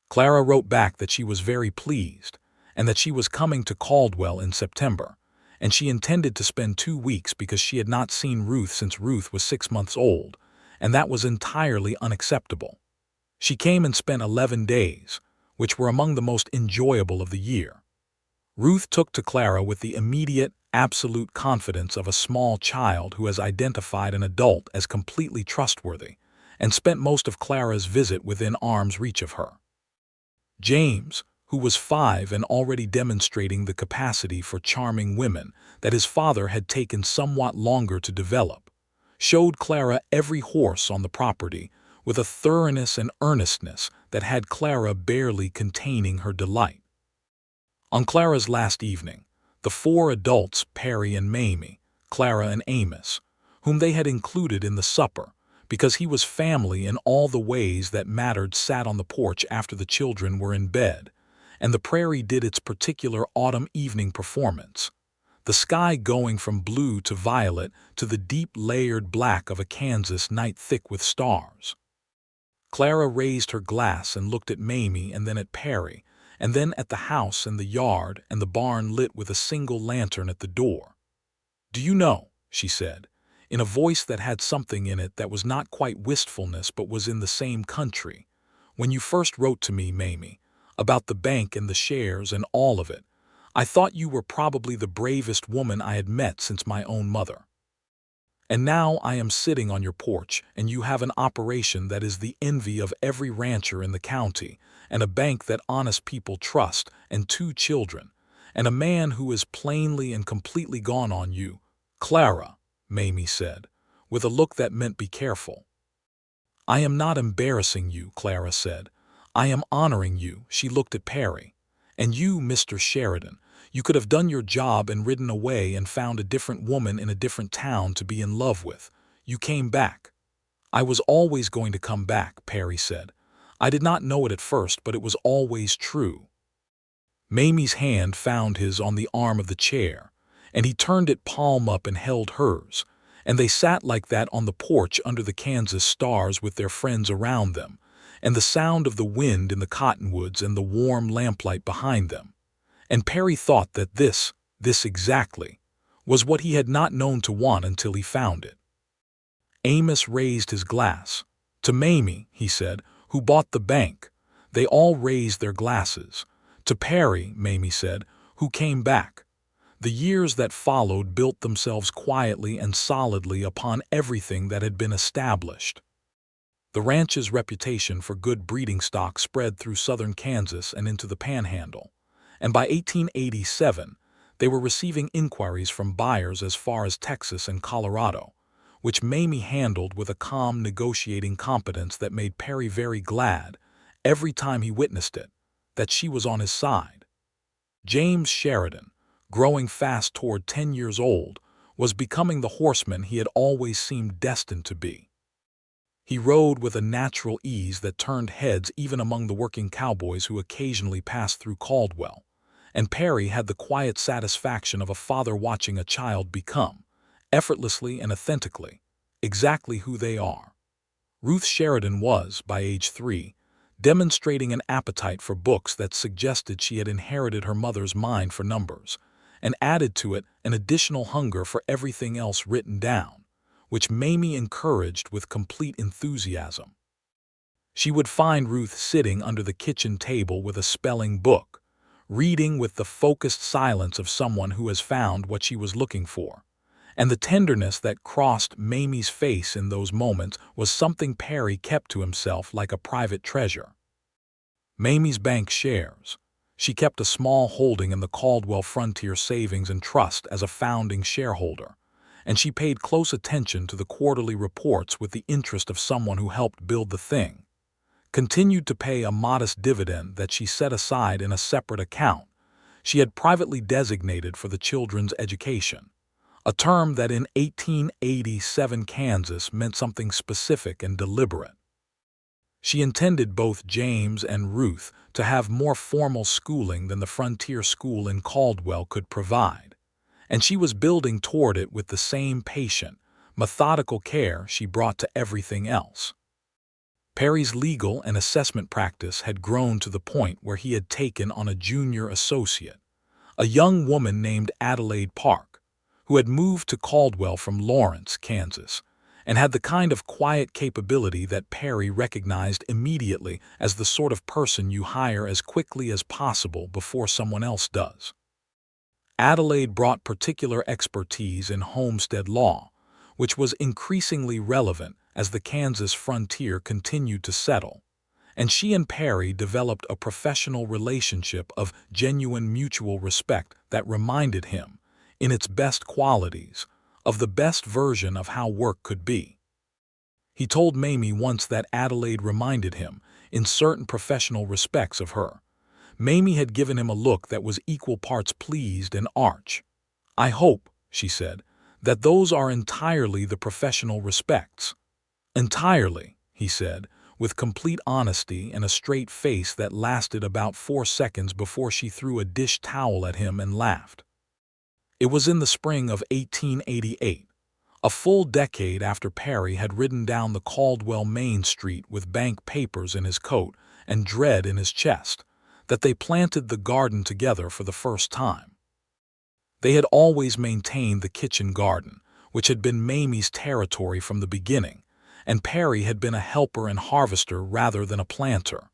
Clara wrote back that she was very pleased, and that she was coming to Caldwell in September, and she intended to spend 2 weeks because she had not seen Ruth since Ruth was 6 months old, and that was entirely unacceptable. She came and spent 11 days, which were among the most enjoyable of the year. Ruth took to Clara with the immediate, absolute confidence of a small child who has identified an adult as completely trustworthy, and spent most of Clara's visit within arm's reach of her. James, who was 5 and already demonstrating the capacity for charming women that his father had taken somewhat longer to develop, showed Clara every horse on the property with a thoroughness and earnestness that had Clara barely containing her delight. On Clara's last evening, the 4 adults, Perry and Mamie, Clara and Amos, whom they had included in the supper, because he was family in all the ways that mattered, sat on the porch after the children were in bed, and the prairie did its particular autumn evening performance, the sky going from blue to violet to the deep layered black of a Kansas night thick with stars. Clara raised her glass and looked at Mamie and then at Perry, and then at the house and the yard and the barn lit with a single lantern at the door. "Do you know," she said, in a voice that had something in it that was not quite wistfulness but was in the same country, "when you first wrote to me, Mamie, about the bank and the shares and all of it, I thought you were probably the bravest woman I had met since my own mother. And now I am sitting on your porch, and you have an operation that is the envy of every rancher in the county, and a bank that honest people trust, and 2 children, and a man who is plainly and completely gone on you." "Clara," Mamie said, with a look that meant be careful. "I am not embarrassing you," Clara said. "I am honoring you." She looked at Perry. "And you, Mr. Sheridan, you could have done your job and ridden away and found a different woman in a different town to be in love with. You came back." "I was always going to come back," Perry said. "I did not know it at first, but it was always true." Mamie's hand found his on the arm of the chair, and he turned it palm up and held hers, and they sat like that on the porch under the Kansas stars with their friends around them, and the sound of the wind in the cottonwoods and the warm lamplight behind them. And Perry thought that this exactly, was what he had not known to want until he found it. Amos raised his glass. "To Mamie," he said, "who bought the bank." They all raised their glasses. "To Perry," Mamie said, "who came back." The years that followed built themselves quietly and solidly upon everything that had been established. The ranch's reputation for good breeding stock spread through southern Kansas and into the Panhandle, and by 1887 they were receiving inquiries from buyers as far as Texas and Colorado, which Mamie handled with a calm negotiating competence that made Perry very glad, every time he witnessed it, that she was on his side. James Sheridan, growing fast toward 10 years old, was becoming the horseman he had always seemed destined to be. He rode with a natural ease that turned heads even among the working cowboys who occasionally passed through Caldwell, and Perry had the quiet satisfaction of a father watching a child become, effortlessly and authentically, exactly who they are. Ruth Sheridan was, by age 3, demonstrating an appetite for books that suggested she had inherited her mother's mind for numbers, and added to it an additional hunger for everything else written down, which Mamie encouraged with complete enthusiasm. She would find Ruth sitting under the kitchen table with a spelling book, reading with the focused silence of someone who has found what she was looking for, and the tenderness that crossed Mamie's face in those moments was something Perry kept to himself like a private treasure. Mamie's bank shares. She kept a small holding in the Caldwell Frontier Savings and Trust as a founding shareholder, and she paid close attention to the quarterly reports with the interest of someone who helped build the thing. Continued to pay a modest dividend that she set aside in a separate account she had privately designated for the children's education, a term that in 1887 Kansas meant something specific and deliberate. She intended both James and Ruth to have more formal schooling than the frontier school in Caldwell could provide, and she was building toward it with the same patient, methodical care she brought to everything else. Perry's legal and assessment practice had grown to the point where he had taken on a junior associate, a young woman named Adelaide Park, who had moved to Caldwell from Lawrence, Kansas, and had the kind of quiet capability that Perry recognized immediately as the sort of person you hire as quickly as possible before someone else does. Adelaide brought particular expertise in homestead law, which was increasingly relevant as the Kansas frontier continued to settle, and she and Perry developed a professional relationship of genuine mutual respect that reminded him, in its best qualities, of the best version of how work could be. He told Mamie once that Adelaide reminded him, in certain professional respects, of her. Mamie had given him a look that was equal parts pleased and arch. "I hope," she said, "that those are entirely the professional respects." "Entirely," he said, with complete honesty and a straight face that lasted about 4 seconds before she threw a dish towel at him and laughed. It was in the spring of 1888, a full decade after Perry had ridden down the Caldwell Main Street with bank papers in his coat and dread in his chest, that they planted the garden together for the first time. They had always maintained the kitchen garden, which had been Mamie's territory from the beginning, and Perry had been a helper and harvester rather than a planter.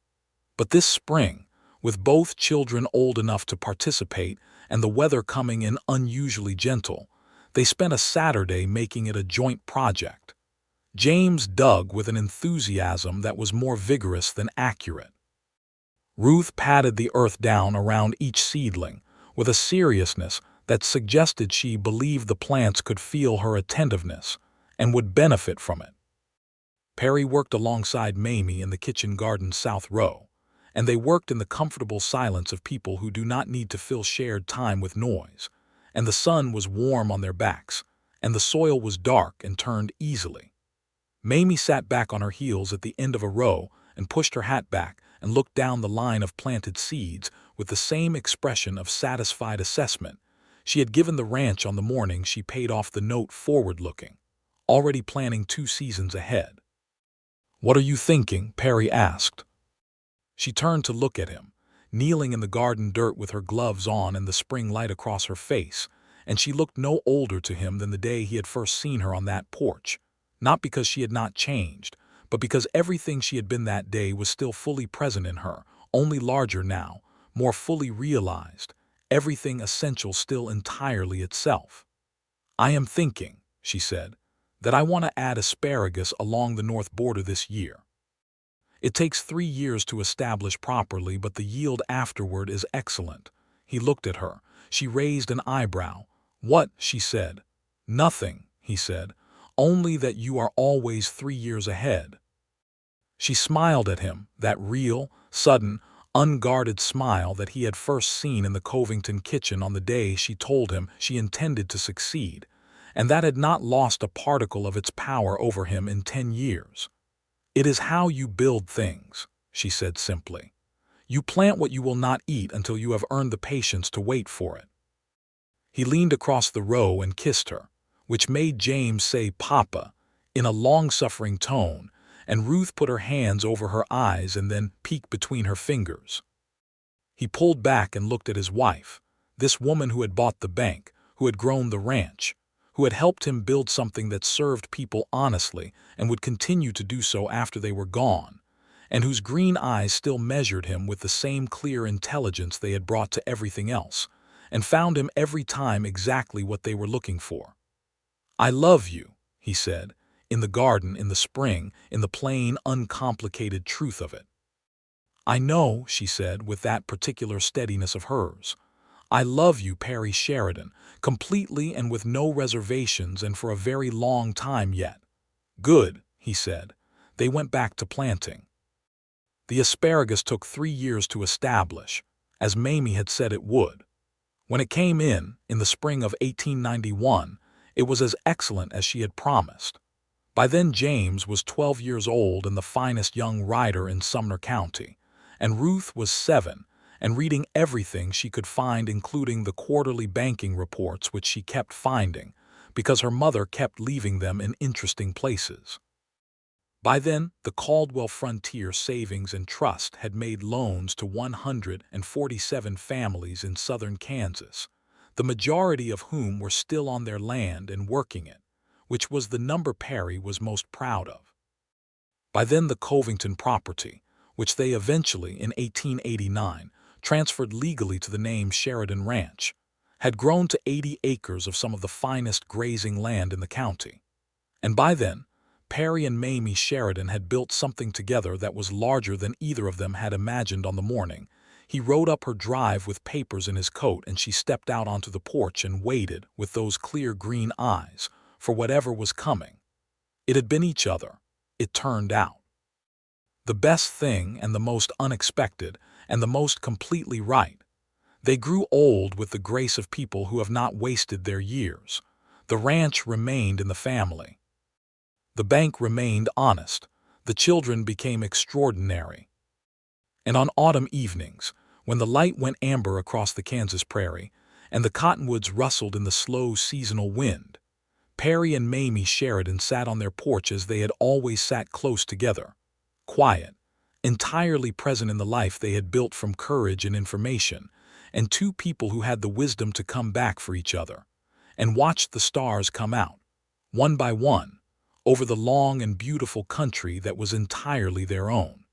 But this spring, with both children old enough to participate and the weather coming in unusually gentle, they spent a Saturday making it a joint project. James dug with an enthusiasm that was more vigorous than accurate. Ruth patted the earth down around each seedling with a seriousness that suggested she believed the plants could feel her attentiveness and would benefit from it. Perry worked alongside Mamie in the kitchen garden's south row, and they worked in the comfortable silence of people who do not need to fill shared time with noise, and the sun was warm on their backs, and the soil was dark and turned easily. Mamie sat back on her heels at the end of a row and pushed her hat back and looked down the line of planted seeds with the same expression of satisfied assessment she had given the ranch on the morning she paid off the note, forward-looking, already planning 2 seasons ahead. "What are you thinking?" Perry asked. She turned to look at him, kneeling in the garden dirt with her gloves on and the spring light across her face, and she looked no older to him than the day he had first seen her on that porch, not because she had not changed, but because everything she had been that day was still fully present in her, only larger now, more fully realized, everything essential still entirely itself. "I am thinking," she said, "that I want to add asparagus along the north border this year. It takes 3 years to establish properly, but the yield afterward is excellent." He looked at her. She raised an eyebrow. "What?" she said. "Nothing," he said, "only that you are always 3 years ahead." She smiled at him, that real, sudden, unguarded smile that he had first seen in the Covington kitchen on the day she told him she intended to succeed, and that had not lost a particle of its power over him in 10 years. "It is how you build things," she said simply. "You plant what you will not eat until you have earned the patience to wait for it." He leaned across the row and kissed her, which made James say "Papa" in a long-suffering tone, and Ruth put her hands over her eyes and then peeked between her fingers. He pulled back and looked at his wife, this woman who had bought the bank, who had grown the ranch, who had helped him build something that served people honestly and would continue to do so after they were gone, and whose green eyes still measured him with the same clear intelligence they had brought to everything else, and found him every time exactly what they were looking for. "I love you," he said, in the garden, in the spring, in the plain, uncomplicated truth of it. "I know," she said, with that particular steadiness of hers. "I love you, Perry Sheridan, completely and with no reservations, and for a very long time yet." "Good," he said. They went back to planting. The asparagus took 3 years to establish, as Mamie had said it would. When it came in the spring of 1891, it was as excellent as she had promised. By then James was 12 years old and the finest young rider in Sumner County, and Ruth was 7, and reading everything she could find, including the quarterly banking reports which she kept finding, because her mother kept leaving them in interesting places. By then, the Caldwell Frontier Savings and Trust had made loans to 147 families in southern Kansas, the majority of whom were still on their land and working it, which was the number Perry was most proud of. By then the Covington property, which they eventually, in 1889, transferred legally to the name Sheridan Ranch, had grown to 80 acres of some of the finest grazing land in the county. And by then, Perry and Mamie Sheridan had built something together that was larger than either of them had imagined. On the morning he rode up her drive with papers in his coat, and she stepped out onto the porch and waited with those clear green eyes for whatever was coming. It had been each other, it turned out. The best thing and the most unexpected and the most completely right. They grew old with the grace of people who have not wasted their years. The ranch remained in the family. The bank remained honest. The children became extraordinary. And on autumn evenings, when the light went amber across the Kansas prairie and the cottonwoods rustled in the slow seasonal wind, Perry and Mamie Sheridan sat on their porch as they had always sat, close together, quiet, entirely present in the life they had built from courage and information, and two people who had the wisdom to come back for each other, and watched the stars come out, one by one, over the long and beautiful country that was entirely their own.